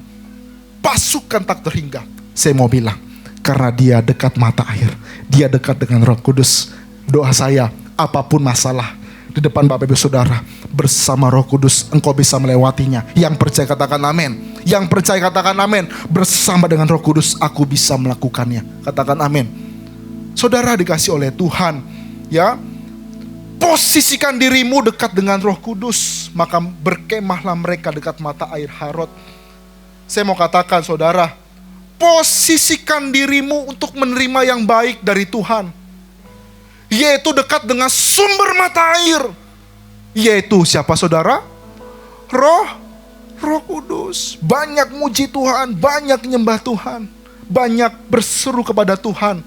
pasukan tak terhingga. Saya mau bilang, karena dia dekat mata air, dia dekat dengan Roh Kudus. Doa saya, apapun masalah di depan Bapak Ibu Saudara, bersama Roh Kudus engkau bisa melewatinya. Yang percaya katakan amin. Yang percaya katakan amin. Bersama dengan Roh Kudus aku bisa melakukannya. Katakan amin. Saudara dikasih oleh Tuhan, ya, posisikan dirimu dekat dengan Roh Kudus, maka berkemahlah mereka dekat mata air Harod. Saya mau katakan saudara, posisikan dirimu untuk menerima yang baik dari Tuhan, yaitu dekat dengan sumber mata air. Yaitu siapa saudara? Roh Kudus. Banyak muji Tuhan, banyak nyembah Tuhan, banyak berseru kepada Tuhan.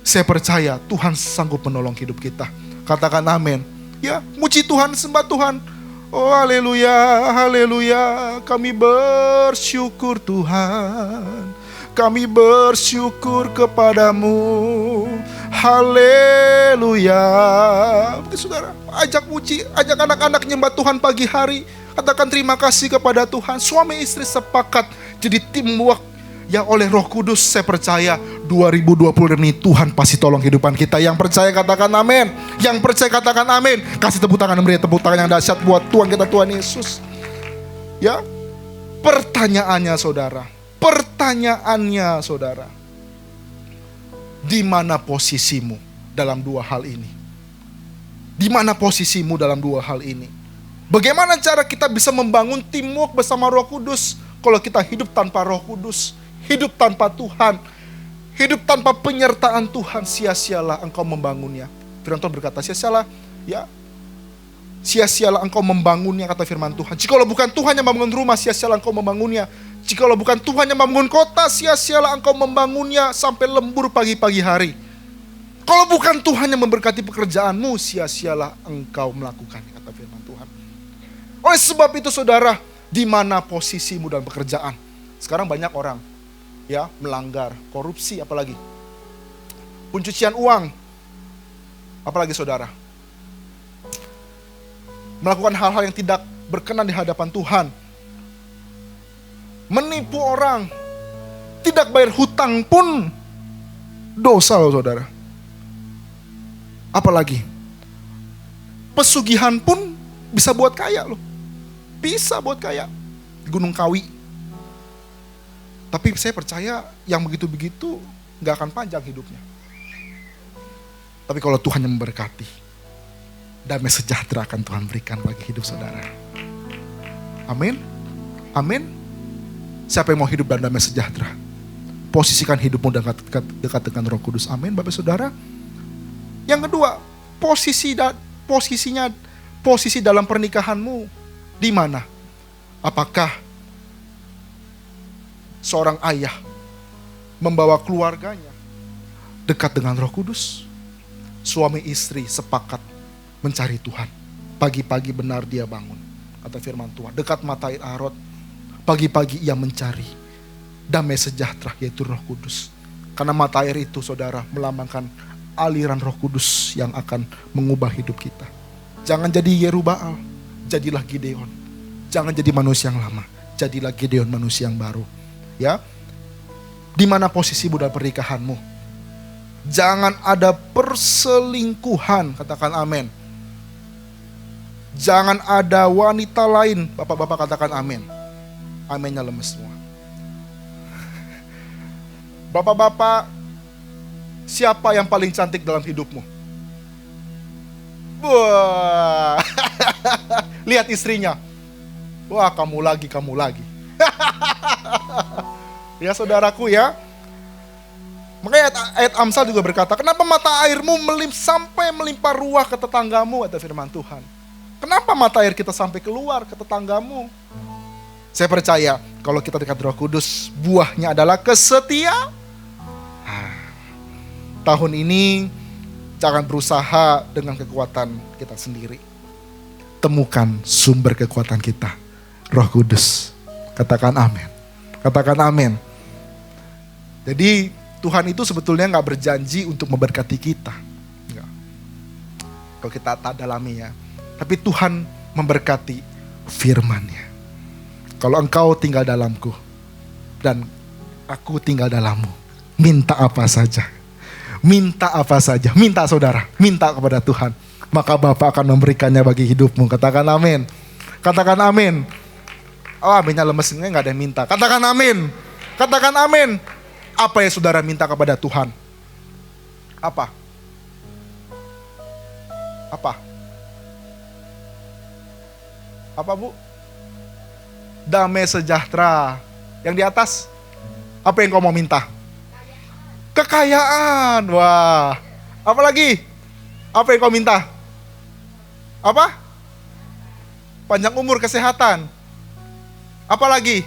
Saya percaya Tuhan sanggup menolong hidup kita. Katakan amin. Ya, muji Tuhan, sembah Tuhan. Oh haleluya, haleluya. Kami bersyukur Tuhan. Kami bersyukur kepadamu. Haleluya. Saudara, ajak muji, ajak anak-anak nyembah Tuhan pagi hari. Katakan terima kasih kepada Tuhan. Suami istri sepakat jadi teamwork yang oleh Roh Kudus. Saya percaya 2020 ini Tuhan pasti tolong kehidupan kita. Yang percaya katakan amin. Yang percaya katakan amin. Kasih tepuk tangan, beri tepuk tangan yang dahsyat buat Tuhan kita, Tuhan Yesus. Ya, pertanyaannya saudara, di mana posisimu dalam dua hal ini? Di mana posisimu dalam dua hal ini? Bagaimana cara kita bisa membangun teamwork bersama Roh Kudus kalau kita hidup tanpa Roh Kudus, hidup tanpa Tuhan, hidup tanpa penyertaan Tuhan? Sia-sialah engkau membangunnya. Firman Tuhan berkata, sia-sialah, ya, sia-sialah engkau membangunnya, kata firman Tuhan. Jikalau bukan Tuhan yang membangun rumah, sia-sialah engkau membangunnya. Jikalau bukan Tuhan yang membangun kota, sia-sialah engkau membangunnya sampai lembur pagi-pagi hari. Kalau bukan Tuhan yang memberkati pekerjaanmu, sia-sialah engkau melakukannya, kata firman Tuhan. Oleh sebab itu saudara, di mana posisimu dalam pekerjaan? Sekarang banyak orang, ya, melanggar, korupsi, apalagi pencucian uang, apalagi saudara, melakukan hal-hal yang tidak berkenan di hadapan Tuhan. Menipu orang, tidak bayar hutang pun dosa loh saudara. Apalagi Pesugihan pun bisa buat kaya loh. Bisa buat kaya. Gunung Kawi. Tapi saya percaya yang begitu-begitu gak akan panjang hidupnya. Tapi kalau Tuhan yang memberkati, damai sejahtera akan Tuhan berikan bagi hidup saudara. Amin. Amin. Siapa yang mau hidup dalam damai sejahtera? Posisikan hidupmu dekat dengan Roh Kudus. Amin, Bapak Saudara. Yang kedua, posisi dalam pernikahanmu di mana? Apakah seorang ayah membawa keluarganya dekat dengan Roh Kudus? Suami istri sepakat mencari Tuhan. Pagi-pagi benar dia bangun, kata firman Tuhan. Dekat mata air Arot, pagi-pagi ia mencari damai sejahtera, yaitu Roh Kudus. Karena mata air itu, saudara, melambangkan aliran Roh Kudus yang akan mengubah hidup kita. Jangan jadi Yerubaal, jadilah Gideon. Jangan jadi manusia yang lama, jadilah Gideon, manusia yang baru. Ya, di mana posisimu dalam pernikahanmu? Jangan ada perselingkuhan, katakan amin. Jangan ada wanita lain, bapak-bapak katakan amin. Aminnya lemes semua. Bapak-bapak, siapa yang paling cantik dalam hidupmu? Wah, lihat istrinya. Wah, kamu lagi. Ya saudaraku ya. Makanya ayat Amsal juga berkata, kenapa mata airmu sampai melimpah ruah ke tetanggamu, kata firman Tuhan. Kenapa mata air kita sampai keluar ke tetanggamu? Saya percaya kalau kita dekat Roh Kudus, buahnya adalah kesetiaan. Tahun ini jangan berusaha dengan kekuatan kita sendiri. Temukan sumber kekuatan kita, Roh Kudus. Katakan amin. Katakan amin. Jadi Tuhan itu sebetulnya gak berjanji untuk memberkati kita. Enggak. Kalau kita tak dalami ya. Tapi Tuhan memberkati firman-Nya. Kalau engkau tinggal dalamku dan aku tinggal dalammu, minta apa saja. Minta apa saja, minta saudara, minta kepada Tuhan. Maka Bapa akan memberikannya bagi hidupmu. Katakan amin. Katakan amin. Oh, aminnya lemes, gak ada yang minta. Katakan amin. Katakan amin. Apa yang saudara minta kepada Tuhan? Apa? Apa? Apa, Bu? Damai sejahtera. Yang di atas, apa yang kau mau minta? Kekayaan. Wah. Apa lagi? Apa yang kau minta? Apa? Panjang umur, kesehatan. Apa lagi?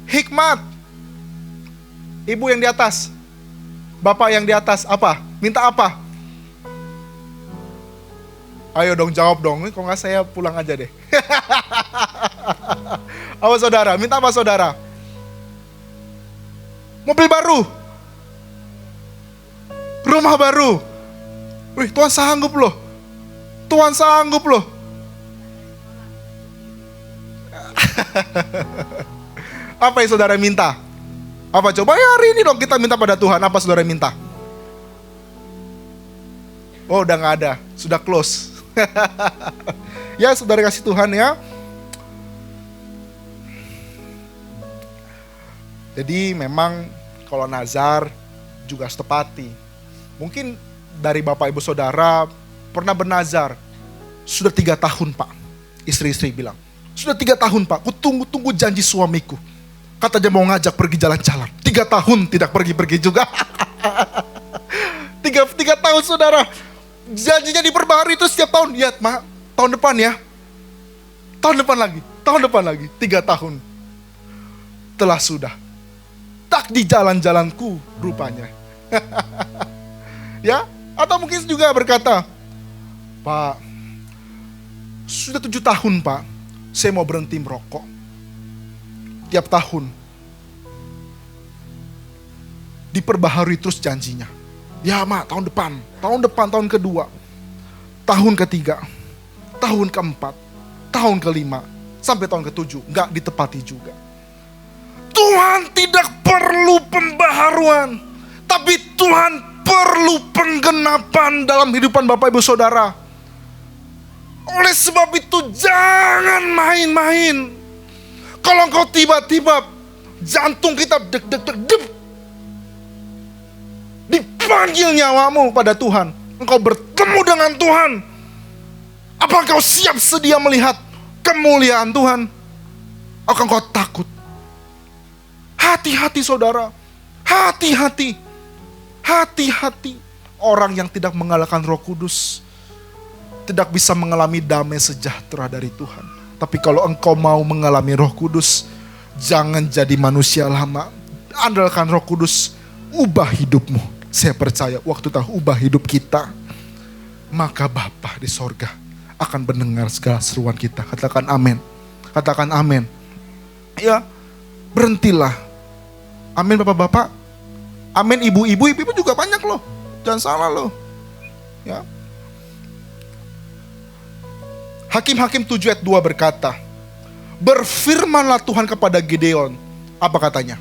Hikmat. Ibu yang di atas. Bapak yang di atas, apa? Minta apa? Ayo dong, jawab dong. Kalau nggak saya pulang aja deh. Apa saudara? Minta apa saudara? Mobil baru. Rumah baru. Wih, Tuhan sanggup loh. Tuhan sanggup loh. Apa yang saudara minta? Apa coba ya hari ini dong kita minta pada Tuhan. Apa saudara minta? Oh, udah gak ada. Sudah close. Ya saudara kasih Tuhan ya. Jadi memang kalau nazar juga harus tepati. Mungkin dari Bapak Ibu Saudara pernah bernazar. Sudah 3 tahun Pak. Istri-istri bilang, sudah 3 tahun Pak, ku tunggu-tunggu janji suamiku. Kata dia mau ngajak pergi jalan-jalan. 3 tahun tidak pergi-pergi juga. 3 tahun saudara. Janjinya diperbaharui itu setiap tahun. Ya Mak, tahun depan ya. Tahun depan lagi. 3 tahun. Telah sudah. Tak di jalan-jalanku rupanya. Ya, atau mungkin juga berkata, Pak, sudah 7 tahun Pak, saya mau berhenti merokok. Tiap tahun diperbaharui terus janjinya. Ya Mak, tahun kedua, tahun ketiga, tahun keempat, tahun kelima, sampai tahun ketujuh, nggak ditepati juga. Tuhan tidak perlu pembaharuan, tapi Tuhan perlu penggenapan dalam kehidupan Bapak Ibu Saudara. Oleh sebab itu jangan main-main. Kalau engkau tiba-tiba jantung kita deg-deg-deg, dipanggil nyawamu pada Tuhan, engkau bertemu dengan Tuhan, apa engkau siap sedia melihat kemuliaan Tuhan? Atau engkau takut? Hati-hati saudara, hati-hati, hati-hati. Orang yang tidak mengalahkan Roh Kudus tidak bisa mengalami damai sejahtera dari Tuhan. Tapi kalau engkau mau mengalami Roh Kudus, jangan jadi manusia lama. Andalkan Roh Kudus, ubah hidupmu. Saya percaya waktu Tuhan ubah hidup kita, maka Bapa di sorga akan mendengar segala seruan kita. Katakan amin. Katakan amin. Ya, berhentilah. Amin Bapak-bapak. Amin ibu-ibu. Ibu-ibu juga banyak loh. Jangan salah loh. Ya. Hakim-Hakim 7 ayat 2 berkata, berfirmanlah Tuhan kepada Gideon. Apa katanya?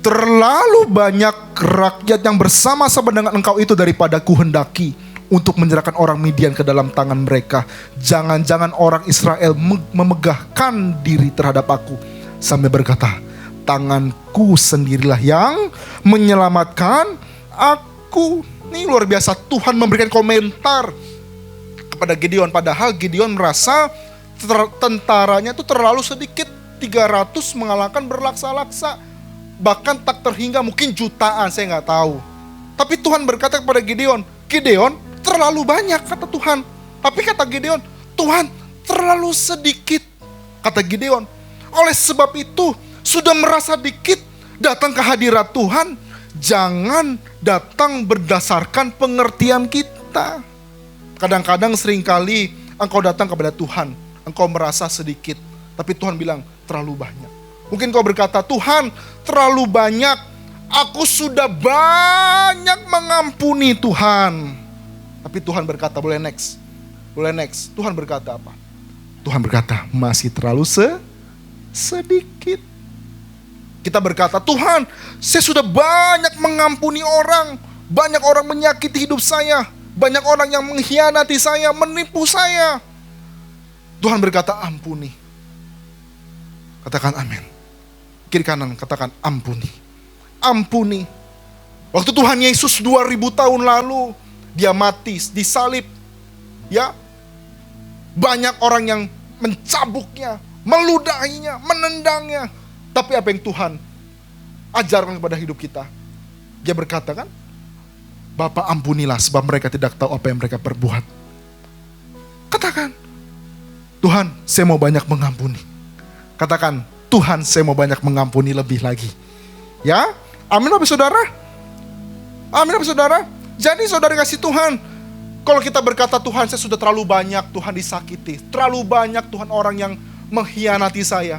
Terlalu banyak rakyat yang bersama-sama dengan engkau itu daripada kuhendaki untuk menyerahkan orang Midian ke dalam tangan mereka. Jangan-jangan orang Israel memegahkan diri terhadap aku sambil berkata, tanganku sendirilah yang menyelamatkan aku. Ini luar biasa, Tuhan memberikan komentar kepada Gideon. Padahal Gideon merasa tentaranya itu terlalu sedikit, 300 mengalahkan berlaksa-laksa, bahkan tak terhingga, mungkin jutaan, saya nggak tahu. Tapi Tuhan berkata kepada Gideon, Gideon terlalu banyak kata Tuhan. Tapi kata Gideon, Tuhan terlalu sedikit kata Gideon. Oleh sebab itu sudah merasa dikit, datang ke hadirat Tuhan, jangan datang berdasarkan pengertian kita. Kadang-kadang seringkali engkau datang kepada Tuhan, engkau merasa sedikit, tapi Tuhan bilang terlalu banyak. Mungkin kau berkata, Tuhan terlalu banyak, aku sudah banyak mengampuni Tuhan. Tapi Tuhan berkata, boleh next. Tuhan berkata apa? Tuhan berkata, masih terlalu sedikit. Kita berkata, Tuhan saya sudah banyak mengampuni orang, banyak orang menyakiti hidup saya, banyak orang yang mengkhianati saya, menipu saya. Tuhan berkata, ampuni. Katakan amin. Kiri kanan katakan ampuni. Ampuni. Waktu Tuhan Yesus 2000 tahun lalu, dia mati, disalib. Ya, banyak orang yang mencabuknya, meludahinya, menendangnya. Tapi apa yang Tuhan ajarkan kepada hidup kita? Dia berkata kan, Bapa ampunilah sebab mereka tidak tahu apa yang mereka perbuat. Katakan, Tuhan saya mau banyak mengampuni. Katakan, Tuhan saya mau banyak mengampuni lebih lagi. Ya, amin Bapak Saudara. Amin Bapak Saudara. Jadi saudara kasih Tuhan, kalau kita berkata Tuhan saya sudah terlalu banyak Tuhan disakiti, terlalu banyak Tuhan orang yang mengkhianati saya.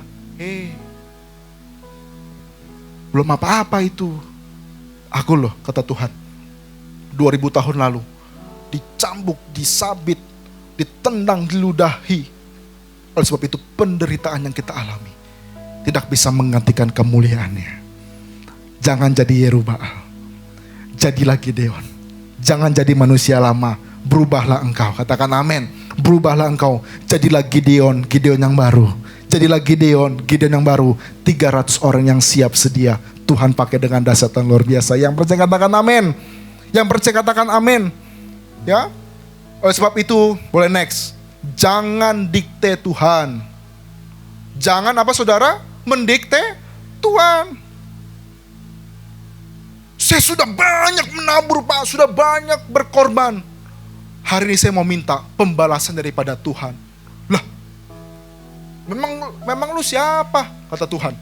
Belum apa-apa itu. Aku loh kata Tuhan, 2000 tahun lalu dicambuk, disabit, ditendang, diludahi. Oleh sebab itu penderitaan yang kita alami tidak bisa menggantikan kemuliaannya. Jangan jadi Yerubbaal, jadilah Gideon. Jangan jadi manusia lama, berubahlah engkau. Katakan amin. Berubahlah engkau, jadilah Gideon, Gideon yang baru. Jadilah Gideon, Gideon yang baru. 300 orang yang siap sedia Tuhan pakai dengan dahsyat luar biasa. Yang percaya katakan amin. Yang percaya katakan amin. Ya. Oleh sebab itu, boleh next. Jangan dikte Tuhan. Jangan apa saudara? Mendikte Tuhan. Saya sudah banyak menabur Pak, sudah banyak berkorban. Hari ini saya mau minta pembalasan daripada Tuhan. Lah, memang lu siapa? Kata Tuhan.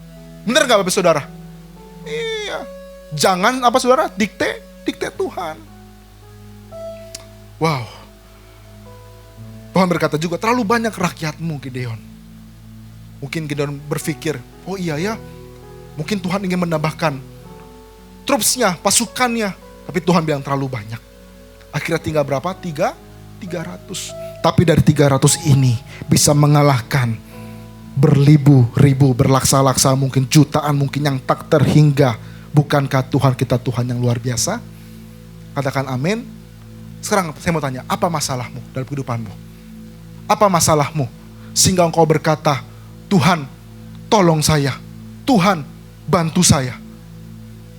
Benar gak Bapak Saudara? Iya. Jangan apa saudara? Dikte Tuhan. Wow. Tuhan berkata juga, terlalu banyak rakyatmu Gideon. Mungkin Gideon berpikir, oh iya ya, mungkin Tuhan ingin menambahkan trupsnya, pasukannya. Tapi Tuhan bilang terlalu banyak. Akhirnya tinggal berapa? 300. Tapi dari 300 ini bisa mengalahkan berlibu-ribu, berlaksa-laksa, mungkin jutaan, mungkin yang tak terhingga. Bukankah Tuhan kita Tuhan yang luar biasa? Katakan amin. Sekarang saya mau tanya, apa masalahmu dalam kehidupanmu? Apa masalahmu? Sehingga engkau berkata, Tuhan, tolong saya. Tuhan, bantu saya.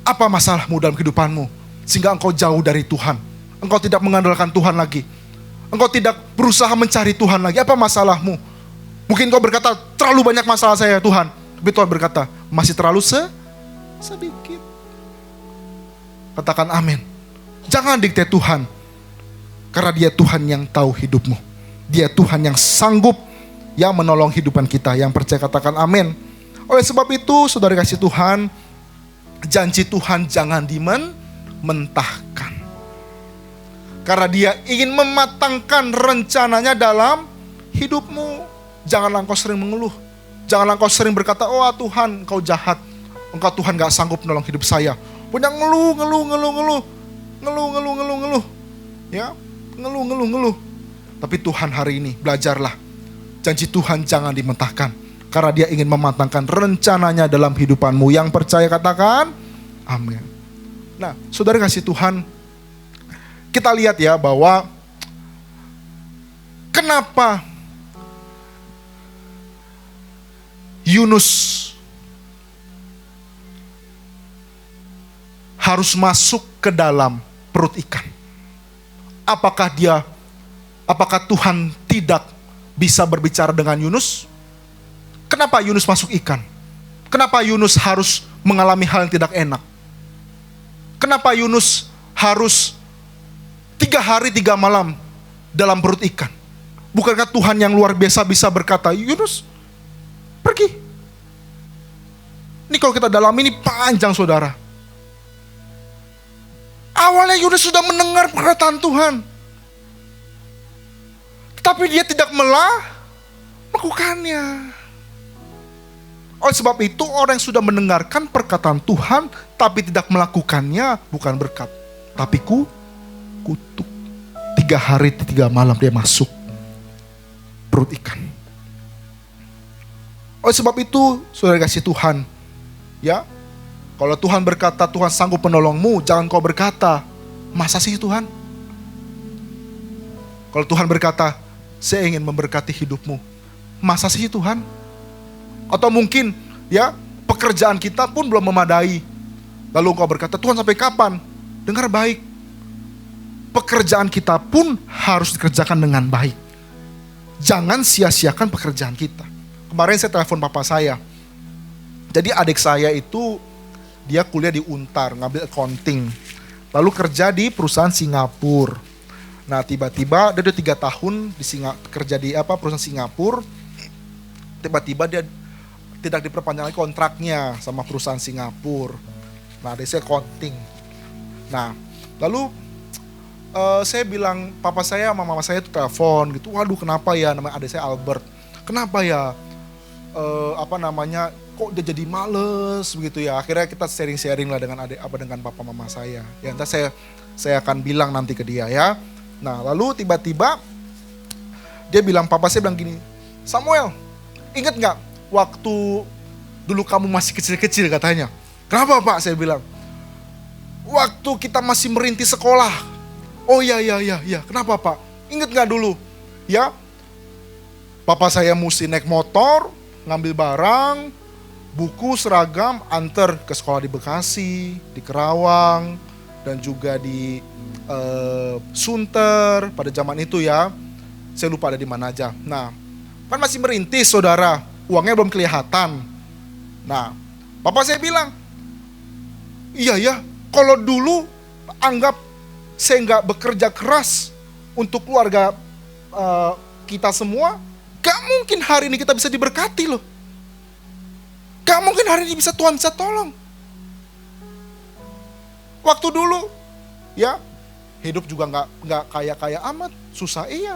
Apa masalahmu dalam kehidupanmu? Sehingga engkau jauh dari Tuhan. Engkau tidak mengandalkan Tuhan lagi. Engkau tidak berusaha mencari Tuhan lagi. Apa masalahmu? Mungkin engkau berkata, terlalu banyak masalah saya Tuhan. Tapi Tuhan berkata, masih terlalu sedikit. Katakan amin. Jangan dikte Tuhan. Karena dia Tuhan yang tahu hidupmu. Dia Tuhan yang sanggup yang menolong hidupan kita. Yang percaya katakan amin. Oleh sebab itu, saudara kasih Tuhan, janji Tuhan jangan dimentahkan. Karena dia ingin mematangkan rencananya dalam hidupmu. Janganlah engkau sering mengeluh. Janganlah engkau sering berkata, oh Tuhan, engkau jahat. Engkau Tuhan gak sanggup menolong hidup saya. Punya ngeluh. Ya, ngeluh. Tapi Tuhan hari ini, belajarlah. Janji Tuhan jangan dimentahkan. Karena dia ingin mematangkan rencananya dalam hidupanmu. Yang percaya katakan, amin. Nah, saudara kasih Tuhan, kita lihat ya bahwa kenapa Yunus harus masuk ke dalam perut ikan. Apakah Tuhan tidak bisa berbicara dengan Yunus? Kenapa Yunus masuk ikan? Kenapa Yunus harus mengalami hal yang tidak enak? Kenapa Yunus harus 3 hari 3 malam dalam perut ikan? Bukankah Tuhan yang luar biasa bisa berkata, Yunus, pergi. Ini kalau kita dalam ini panjang saudara. Awalnya Yunus sudah mendengar perkataan Tuhan. Tapi dia tidak melakukannya. Oleh sebab itu orang yang sudah mendengarkan perkataan Tuhan tapi tidak melakukannya bukan berkat, tapi kutuk. 3 hari 3 malam dia masuk perut ikan. Oleh sebab itu saudara kasih Tuhan, ya, kalau Tuhan berkata Tuhan sanggup menolongmu, jangan kau berkata, masa sih Tuhan? Kalau Tuhan berkata, saya ingin memberkati hidupmu, masa sih Tuhan? Atau mungkin ya pekerjaan kita pun belum memadai. Lalu engkau berkata, Tuhan sampai kapan? Dengar baik. Pekerjaan kita pun harus dikerjakan dengan baik. Jangan sia-siakan pekerjaan kita. Kemarin saya telepon papa saya. Jadi adik saya itu dia kuliah di Untar, ngambil accounting. Lalu kerja di perusahaan Singapura. Nah tiba-tiba dia udah 3 tahun kerja di perusahaan Singapura. Tiba-tiba dia tidak diperpanjang lagi kontraknya sama perusahaan Singapura. Nah adik saya accounting. Nah lalu saya bilang, papa saya sama mama saya itu telepon gitu. Waduh kenapa ya, namanya adik saya Albert. Kenapa ya kok dia jadi males begitu ya. Akhirnya kita sharing lah dengan dengan papa mama saya. Ya nanti saya akan bilang nanti ke dia ya. Nah lalu tiba-tiba dia bilang, papa saya bilang gini, Samuel, ingat gak waktu dulu kamu masih kecil-kecil katanya. Kenapa pak? Saya bilang, waktu kita masih merintis sekolah. Oh iya. Kenapa pak? Ingat gak dulu? Ya, papa saya mesti naik motor, ngambil barang, buku, seragam, antar ke sekolah di Bekasi, di Kerawang, dan juga di Sunter pada zaman itu ya. Saya lupa ada di mana aja. Nah, kan masih merintis saudara, uangnya belum kelihatan. Nah, papa saya bilang, iya ya, kalau dulu anggap saya nggak bekerja keras untuk keluarga kita semua, gak mungkin hari ini kita bisa diberkati loh. Gak mungkin hari ini Tuhan bisa tolong. Waktu dulu, ya hidup juga nggak kaya amat, susah iya,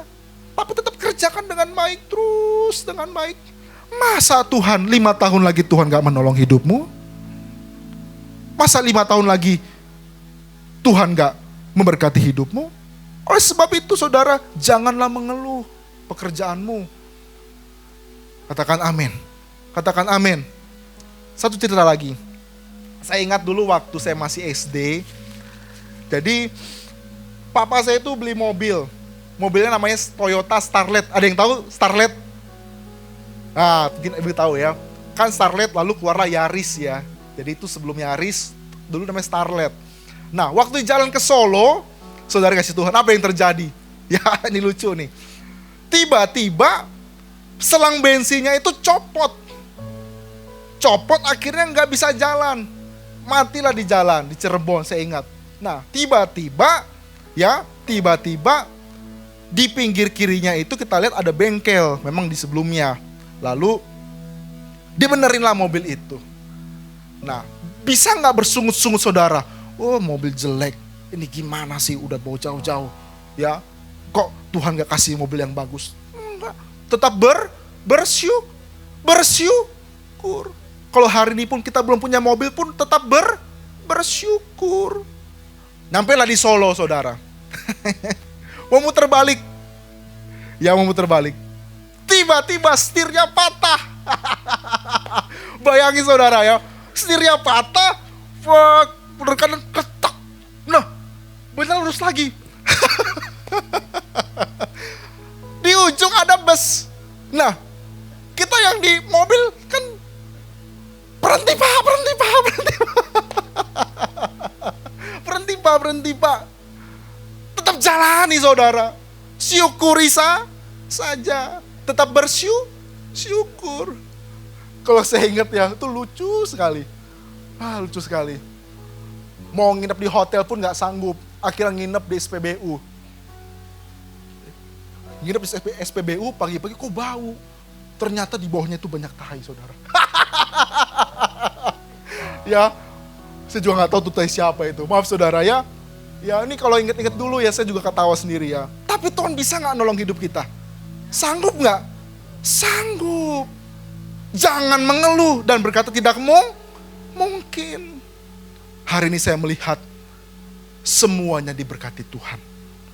tapi tetap kerjakan dengan baik terus dengan baik. Masa Tuhan 5 tahun lagi Tuhan gak menolong hidupmu? Masa 5 tahun lagi Tuhan gak memberkati hidupmu? Oleh sebab itu saudara, janganlah mengeluh pekerjaanmu. Katakan amin. Katakan amin. Satu cerita lagi. Saya ingat dulu waktu saya masih SD. Jadi papa saya itu beli mobil. mobilnya namanya Toyota Starlet. Ada yang tahu Starlet? Nah, mungkin ibu tahu ya. Kan Starlet lalu keluarlah Yaris ya. Jadi itu sebelum Yaris, dulu namanya Starlet. Nah, waktu jalan ke Solo, saudara kasih Tuhan, apa yang terjadi? Ya, ini lucu nih. Tiba-tiba selang bensinnya itu copot. Copot akhirnya nggak bisa jalan. Matilah di jalan, di Cirebon saya ingat. Nah, tiba-tiba di pinggir kirinya itu kita lihat ada bengkel, memang di sebelumnya. Lalu dibenerin lah mobil itu. Nah, bisa nggak bersungut-sungut saudara? Oh, mobil jelek, ini gimana sih, udah bawa jauh-jauh. Ya, kok Tuhan gak kasih mobil yang bagus? Enggak, tetap bersyukur. Kalau hari ini pun kita belum punya mobil pun tetap bersyukur. Nampailah di Solo saudara. Mau muter balik. Ya, mau muter balik. Tiba-tiba setirnya patah. Bayangin saudara ya, setirnya patah, bener kanan ketak. Nah, benar lurus lagi. Di ujung ada bus. Nah, kita yang di mobil kan berhenti pak. Tetap jalani saudara. Syukuri saja. Tetap bersyukur. Kalau saya ingat ya, itu lucu sekali. Lucu sekali. Mau nginep di hotel pun gak sanggup. Akhirnya nginep di SPBU. Nginep di SPBU, pagi-pagi kok bau. Ternyata di bawahnya itu banyak tai saudara. Ya, saya juga gak tahu tuh tai siapa itu. Maaf saudara ya. Ya ini kalau inget-inget dulu ya, saya juga ketawa sendiri ya. Tapi Tuhan bisa gak nolong hidup kita? Sanggup gak? Sanggup. Jangan mengeluh dan berkata tidak mungkin. Hari ini saya melihat semuanya diberkati Tuhan.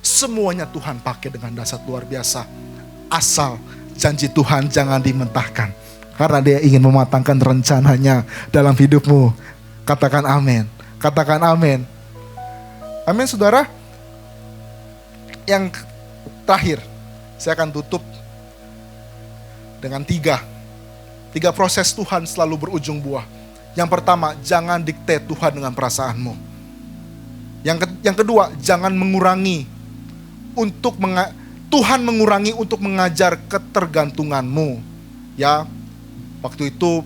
Semuanya Tuhan pakai dengan dahsyat luar biasa. Asal janji Tuhan jangan dimentahkan. Karena Dia ingin mematangkan rencananya dalam hidupmu. Katakan amin. Katakan amin. Amin saudara. Yang terakhir, saya akan tutup dengan tiga proses Tuhan selalu berujung buah. Yang pertama, jangan dikte Tuhan dengan perasaanmu. Yang kedua, jangan mengurangi Tuhan mengurangi untuk mengajar ketergantunganmu. Ya, waktu itu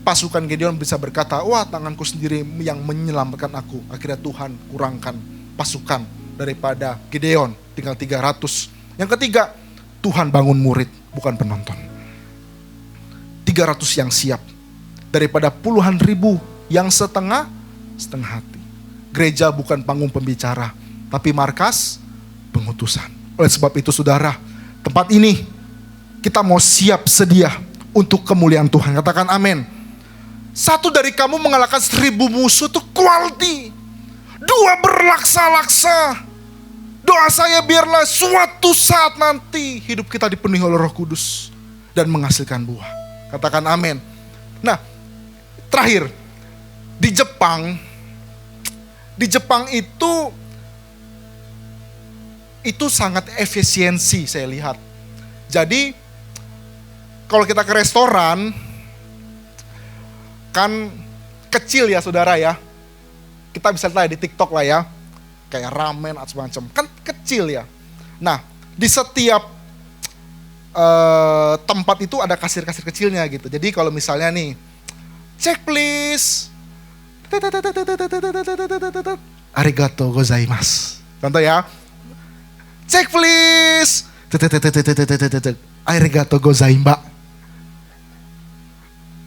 pasukan Gideon bisa berkata, wah tanganku sendiri yang menyelamatkan aku. Akhirnya Tuhan kurangkan pasukan daripada Gideon, tinggal 300. Yang ketiga, Tuhan bangun murid, bukan penonton. 300 yang siap daripada puluhan ribu yang setengah hati. Gereja bukan panggung pembicara, tapi markas pengutusan. Oleh sebab itu saudara, tempat ini kita mau siap sedia untuk kemuliaan Tuhan. Katakan amin. Satu dari kamu mengalahkan 1000 musuh itu quality. 2 berlaksa-laksa. Doa saya biarlah suatu saat nanti hidup kita dipenuhi oleh Roh Kudus dan menghasilkan buah. Katakan amin. Nah, terakhir, di Jepang itu sangat efisiensi saya lihat. Jadi kalau kita ke restoran kan kecil ya saudara ya. Kita bisa lihat di TikTok lah ya. Kayak ramen atau semacam. Kan kecil ya. Nah, di setiap tempat itu ada kasir-kasir kecilnya gitu. Jadi kalau misalnya nih, cek please. Arigato gozaimasu. Contoh ya. Cek please. Arigato gozaimba.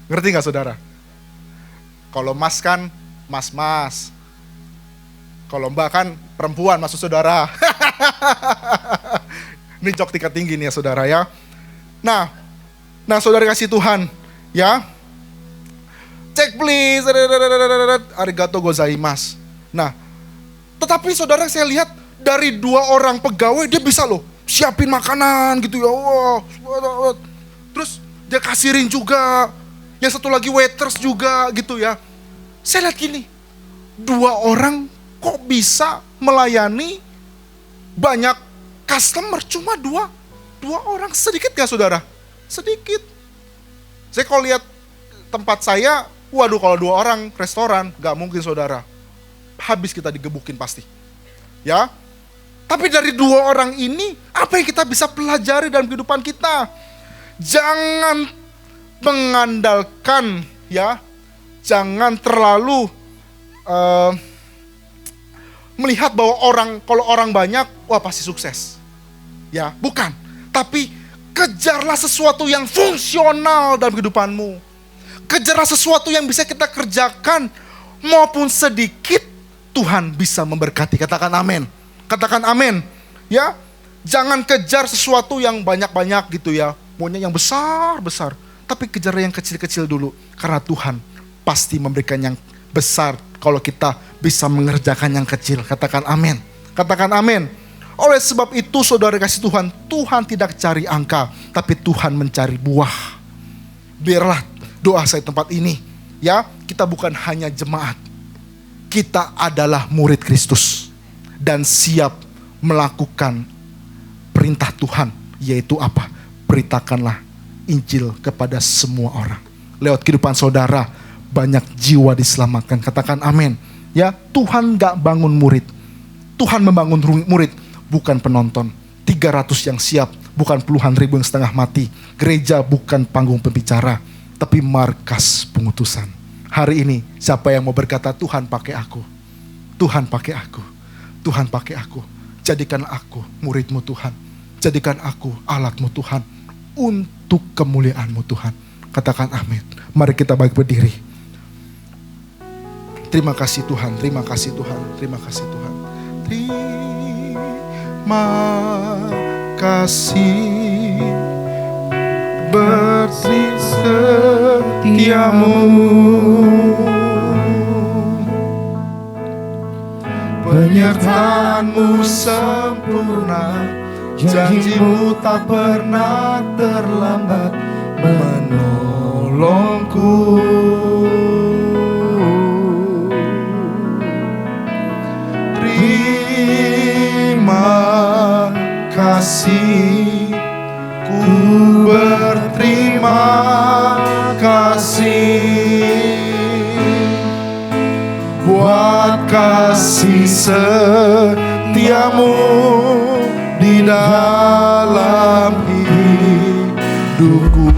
Ngerti gak saudara? Kalau mas kan mas. Kalau mbak kan perempuan maksud saudara. Ini jok tingkat tinggi nih ya saudara ya. Nah saudara kasih Tuhan ya. Cek please. Arigato gozaimasu. Nah, tetapi saudara saya lihat dari 2 orang pegawai dia bisa loh siapin makanan gitu ya. Wow. Terus dia kasirin juga. Yang satu lagi waiters juga gitu ya. Saya lihat gini, 2 orang kok bisa melayani banyak customer cuma dua orang. Sedikit gak saudara? Sedikit. Saya kalau lihat tempat saya, waduh kalau 2 orang restoran, gak mungkin saudara. Habis kita digebukin pasti. Ya. Tapi dari 2 orang ini, apa yang kita bisa pelajari dalam kehidupan kita? Jangan mengandalkan, ya, jangan terlalu melihat bahwa kalau orang banyak, wah pasti sukses. Ya, bukan. Tapi kejarlah sesuatu yang fungsional dalam kehidupanmu. Kejarlah sesuatu yang bisa kita kerjakan, maupun sedikit, Tuhan bisa memberkati. Katakan amin. Katakan amin. Ya, jangan kejar sesuatu yang banyak-banyak gitu ya. Maunya yang besar-besar. Tapi kejar yang kecil-kecil dulu. Karena Tuhan pasti memberikan yang besar kalau kita bisa mengerjakan yang kecil. Katakan amin. Katakan amin. Oleh sebab itu saudara kasih Tuhan, Tuhan tidak cari angka, tapi Tuhan mencari buah. Biarlah doa saya tempat ini, ya, kita bukan hanya jemaat. Kita adalah murid Kristus dan siap melakukan perintah Tuhan, yaitu apa? Beritakanlah Injil kepada semua orang. Lewat kehidupan saudara, banyak jiwa diselamatkan. Katakan amin. Ya, Tuhan gak bangun murid. Tuhan membangun murid, bukan penonton. 300 yang siap, bukan puluhan ribu yang setengah mati. Gereja bukan panggung pembicara, tapi markas pengutusan. Hari ini, siapa yang mau berkata, Tuhan pakai aku. Tuhan pakai aku. Tuhan pakai aku. Jadikan aku muridmu Tuhan. Jadikan aku alatmu Tuhan. Untuk kemuliaanmu Tuhan. Katakan amin. Mari kita balik berdiri. Terima kasih Tuhan. Terima kasih Tuhan. Terima kasih Tuhan. Terima kasih bersih setiamu, penyertaanmu sempurna, janjimu tak pernah terlambat menolongku. Terima kasih, ku berterima kasih buat kasih setiamu di dalam hidupku.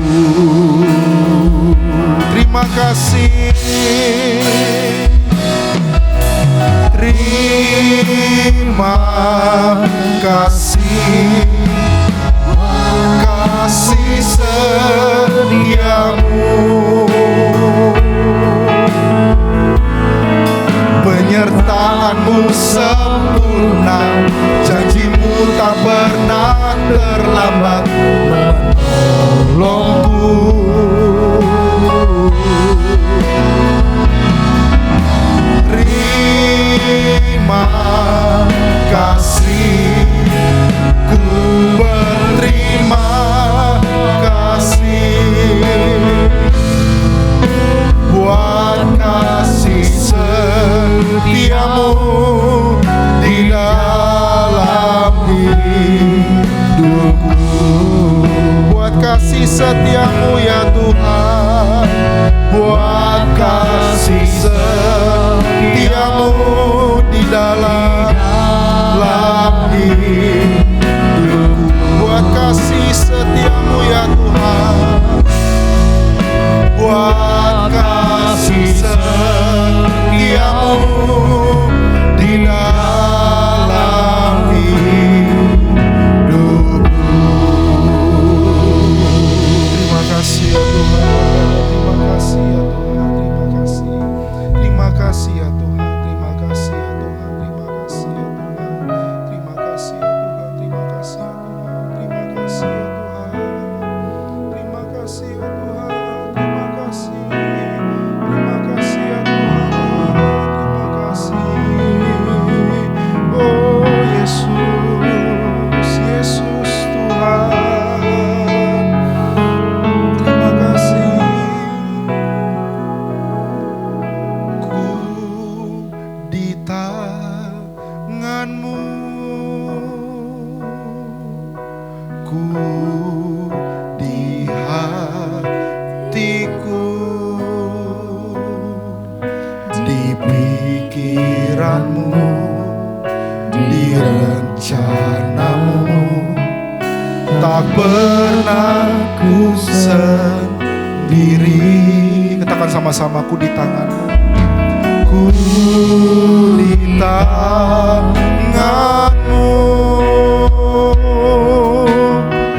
Terima kasih. Terima kasih, kasih setiamu, penyertaanmu sempurna, janjimu tak pernah terlambat menolongku. Terima kasih, ku berterima kasih buat kasih setiamu di dalam hidupku. Buat kasih setiamu ya Tuhan, buat kasih setiamu di dalam hidupku. Buat kasih setiamu ya Tuhan, buat kasih setiamu di dalam hidupku. Terima kasih ya Tuhan, terima kasih ya Tuhan, terima kasih. Terima kasih ya Tuhan, terima kasih ya Tuhan, terima kasih ya Tuhan. Terima kasih ya Tuhan, terima kasih ya Tuhan, terima kasih ya Tuhan. Terima kasih ya Tuhan, terima kasih. Terima kasih ya Tuhan, terima kasih. Oh Yesus. pikiranmu, di rencanamu, tak pernah ku sendiri. Katakan sama-sama, ku di tanganmu, ku di tanganmu,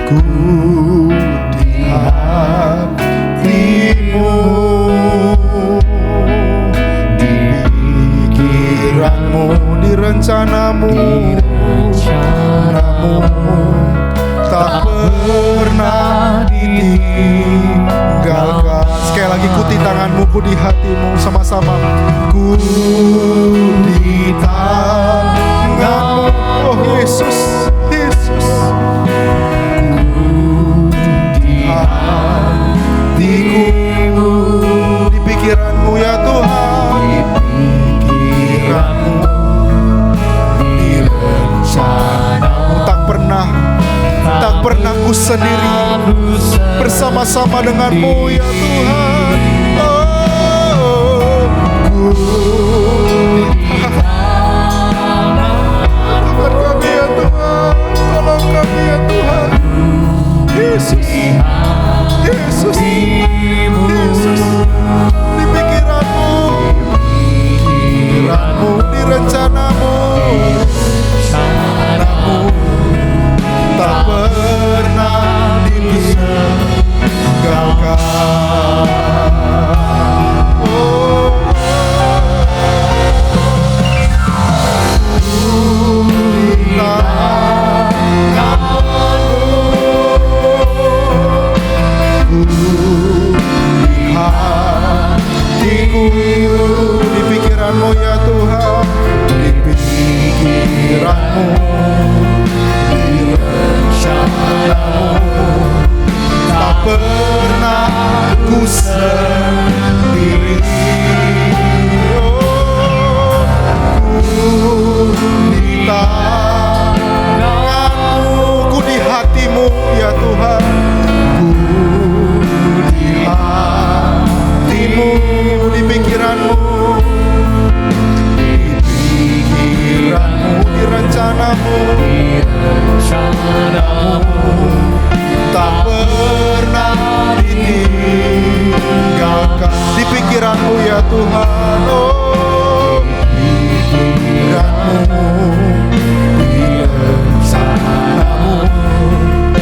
ku di hatimu, di pikiranmu, di rencanamu, tak pernah ditinggalkan. Sekali lagi, ku di tanganmu, ku di hatimu, sama-sama. Ku di tanganmu, oh Yesus, Yesus. Ku di hatiku, di pikiranmu ya Tuhan, di pikiranmu, di rencanamu, tak pernah ku sendiri, bersama-sama denganmu ya Tuhan. Oh, ku tolong kami ya Tuhan, tolong kami ya Tuhan. Yesus, Yesus, Yesus, di pikiranmu, di rencanamu, tak pernah ditinggalkan. Oh, di hatiku, di pikiranmu ya Tuhan, di pikiranmu, di rencanamu, tak pernah ku sendiri. Oh, ku di tanganmu, ku di hatimu ya Tuhan, ku di hatimu, di pikiranmu, di pikiranmu, di rencanamu, tak pernah ditinggalkan. Di pikiranmu ya Tuhan, oh, di pikiranmu, di rencanamu,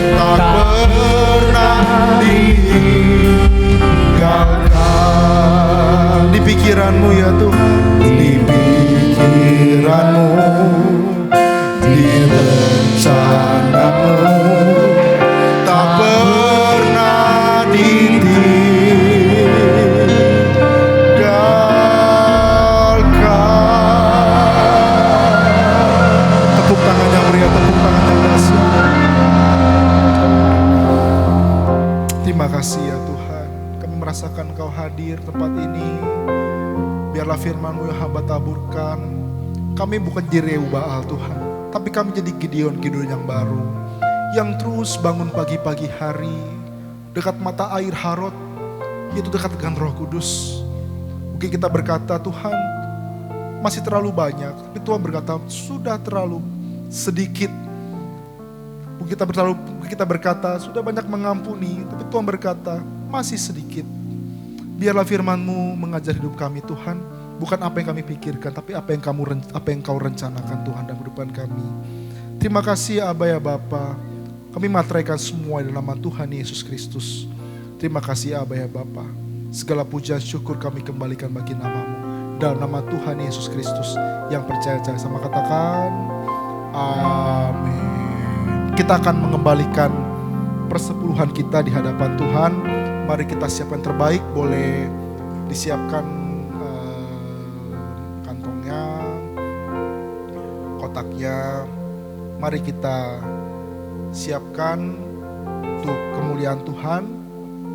tak pernah ditinggalkan. Di pikiranmu ya Tuhan, di pikiranmu, di rencanamu, tak pernah ditinggalkan. Tepuk tangan yang meriah, tepuk tangan yang dahsyat. Terima kasih ya Tuhan, kami merasakan Engkau hadir tempat ini. Biarlah firman-Mu yang hamba taburkan. Kami bukan Jereu Baal Tuhan, tapi kami jadi Gideon yang baru, yang terus bangun pagi-pagi hari dekat mata air Harod, yaitu dekat dengan Roh Kudus. Mungkin kita berkata, Tuhan masih terlalu banyak, tapi Tuhan berkata sudah terlalu sedikit. Mungkin kita berkata sudah banyak mengampuni, tapi Tuhan berkata masih sedikit. Biarlah firman-Mu mengajar hidup kami Tuhan, bukan apa yang kami pikirkan, tapi apa yang Kau rencanakan Tuhan dalam kehidupan kami. Terima kasih Aba ya Bapa. Kami materaikan semua dalam nama Tuhan Yesus Kristus. Terima kasih Aba ya Bapa. Segala pujian syukur kami kembalikan bagi nama-Mu. Dalam nama Tuhan Yesus Kristus yang percaya sama katakan amin. Kita akan mengembalikan persepuluhan kita di hadapan Tuhan. Mari kita siapkan terbaik. Boleh disiapkan kantongnya, kotaknya. Mari kita siapkan untuk kemuliaan Tuhan.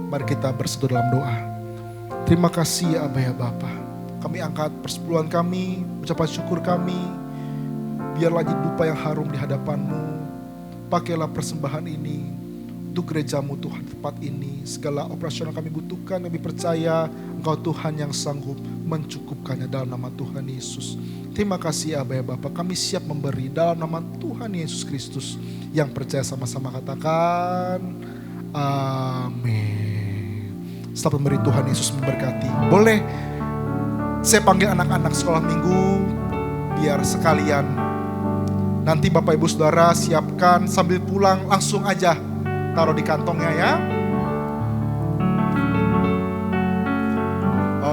Mari kita bersatu dalam doa. Terima kasih Aba ya Bapa. Kami angkat persepuluhan kami, ucapan syukur kami. Biarlah jadi dupa yang harum di hadapan-Mu. Pakailah persembahan ini untuk gerejamu Tuhan tempat ini. Segala operasional kami butuhkan, kami percaya Engkau Tuhan yang sanggup mencukupkannya dalam nama Tuhan Yesus. Terima kasih Aba ya Bapa, kami siap memberi dalam nama Tuhan Yesus Kristus. Yang percaya sama-sama katakan amin. Setelah pemberi Tuhan Yesus memberkati, boleh saya panggil anak-anak sekolah minggu biar sekalian nanti Bapak Ibu Saudara siapkan sambil pulang langsung aja taruh di kantongnya ya.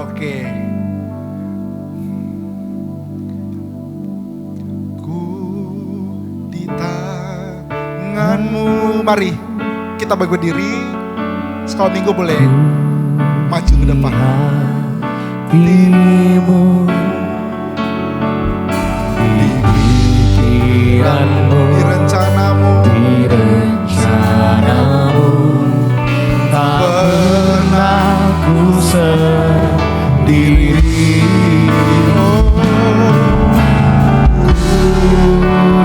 Oke. Ku di tanganmu. Mari kita berdiri. Sekolah minggu boleh maju ke depan. Dirimu di pikiranmu, Di rencanamu, tak pernah ku sendiri.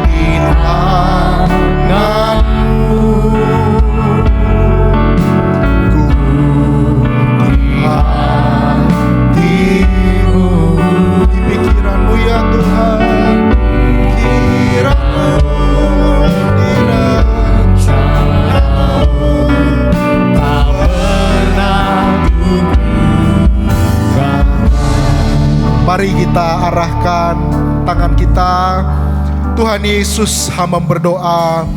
Di tanganmu, ku di hatimu, di pikiranmu ya Tuhan. Pikiranmu, di rencanamu, tak pernah duga. Mari kita arahkan tangan kita. Tuhan Yesus, hamba berdoa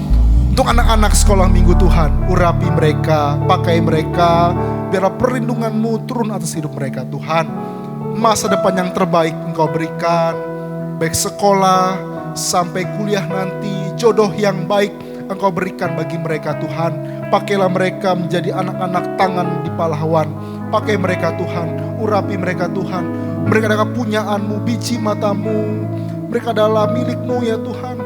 untuk anak-anak sekolah minggu Tuhan. Urapi mereka, pakai mereka, biarlah perlindungan-Mu turun atas hidup mereka Tuhan. Masa depan yang terbaik Engkau berikan, baik sekolah sampai kuliah nanti. Jodoh yang baik Engkau berikan bagi mereka Tuhan. Pakailah mereka menjadi anak-anak tangan di pahlawan. Pakai mereka Tuhan, urapi mereka Tuhan. Mereka adalah punyaan-Mu, biji mata-Mu. Mereka adalah milik-Mu ya Tuhan.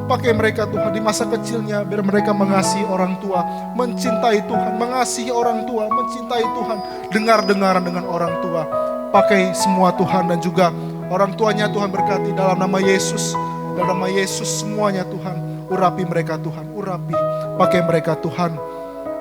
Pakai mereka Tuhan di masa kecilnya, biar mereka mengasihi orang tua, mencintai Tuhan, mengasihi orang tua, mencintai Tuhan, dengar-dengaran dengan orang tua. Pakai semua Tuhan, dan juga orang tuanya Tuhan berkati dalam nama Yesus. Dalam nama Yesus semuanya Tuhan. Urapi mereka Tuhan, urapi. Pakai mereka Tuhan.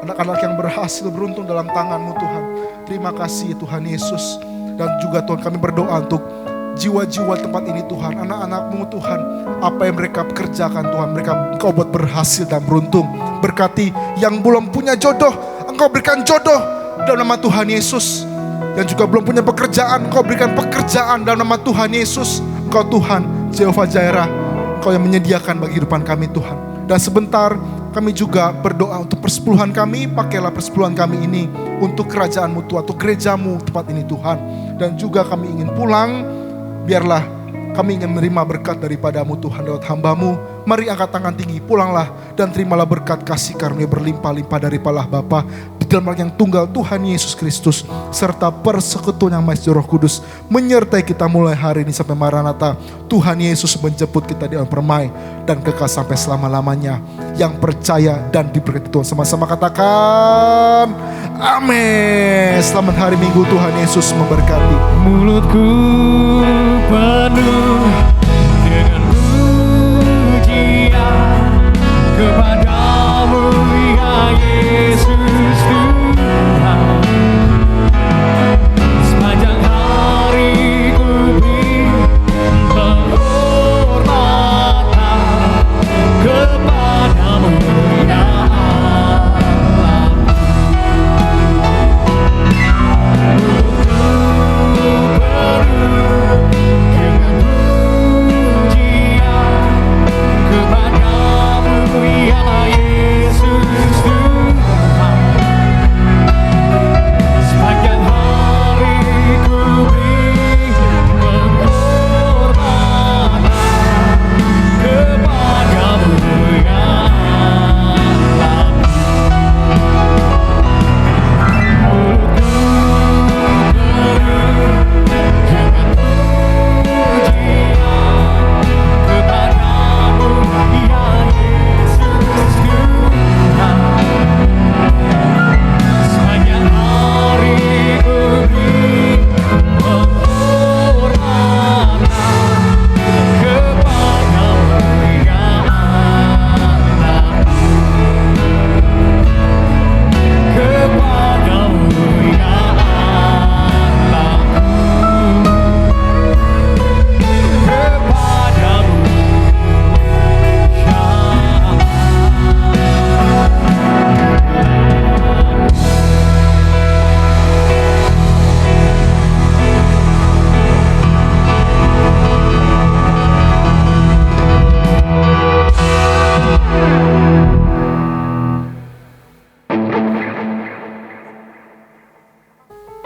Anak-anak yang berhasil beruntung dalam tangan-Mu Tuhan. Terima kasih Tuhan Yesus. Dan juga Tuhan kami berdoa untuk jiwa-jiwa tempat ini Tuhan, anak-anak-Mu Tuhan, apa yang mereka kerjakan Tuhan, mereka Engkau buat berhasil dan beruntung. Berkati yang belum punya jodoh, Engkau berikan jodoh dalam nama Tuhan Yesus. Yang juga belum punya pekerjaan, Engkau berikan pekerjaan dalam nama Tuhan Yesus. Engkau Tuhan, Jehovah Jireh, Engkau yang menyediakan bagi kehidupan kami Tuhan. Dan sebentar kami juga berdoa untuk persepuluhan kami. Pakailah persepuluhan kami ini untuk kerajaan-Mu Tuhan, untuk gereja-Mu tempat ini Tuhan. Dan juga kami ingin pulang, biarlah kami ingin menerima berkat daripada-Mu Tuhan lewat hamba-Mu. Mari angkat tangan tinggi, pulanglah dan terimalah berkat kasih karunia berlimpah-limpah dari Allah Bapa di dalam yang tunggal Tuhan Yesus Kristus, serta persekutuan yang Maha Roh Kudus menyertai kita mulai hari ini sampai Maranatha. Tuhan Yesus menjemput kita di dalam permai dan kekal sampai selama-lamanya. Yang percaya dan diberkati Tuhan sama-sama katakan amin. Selamat hari Minggu, Tuhan Yesus memberkati. Mulutku penuh dengan pujian kepadamu ya Yesus.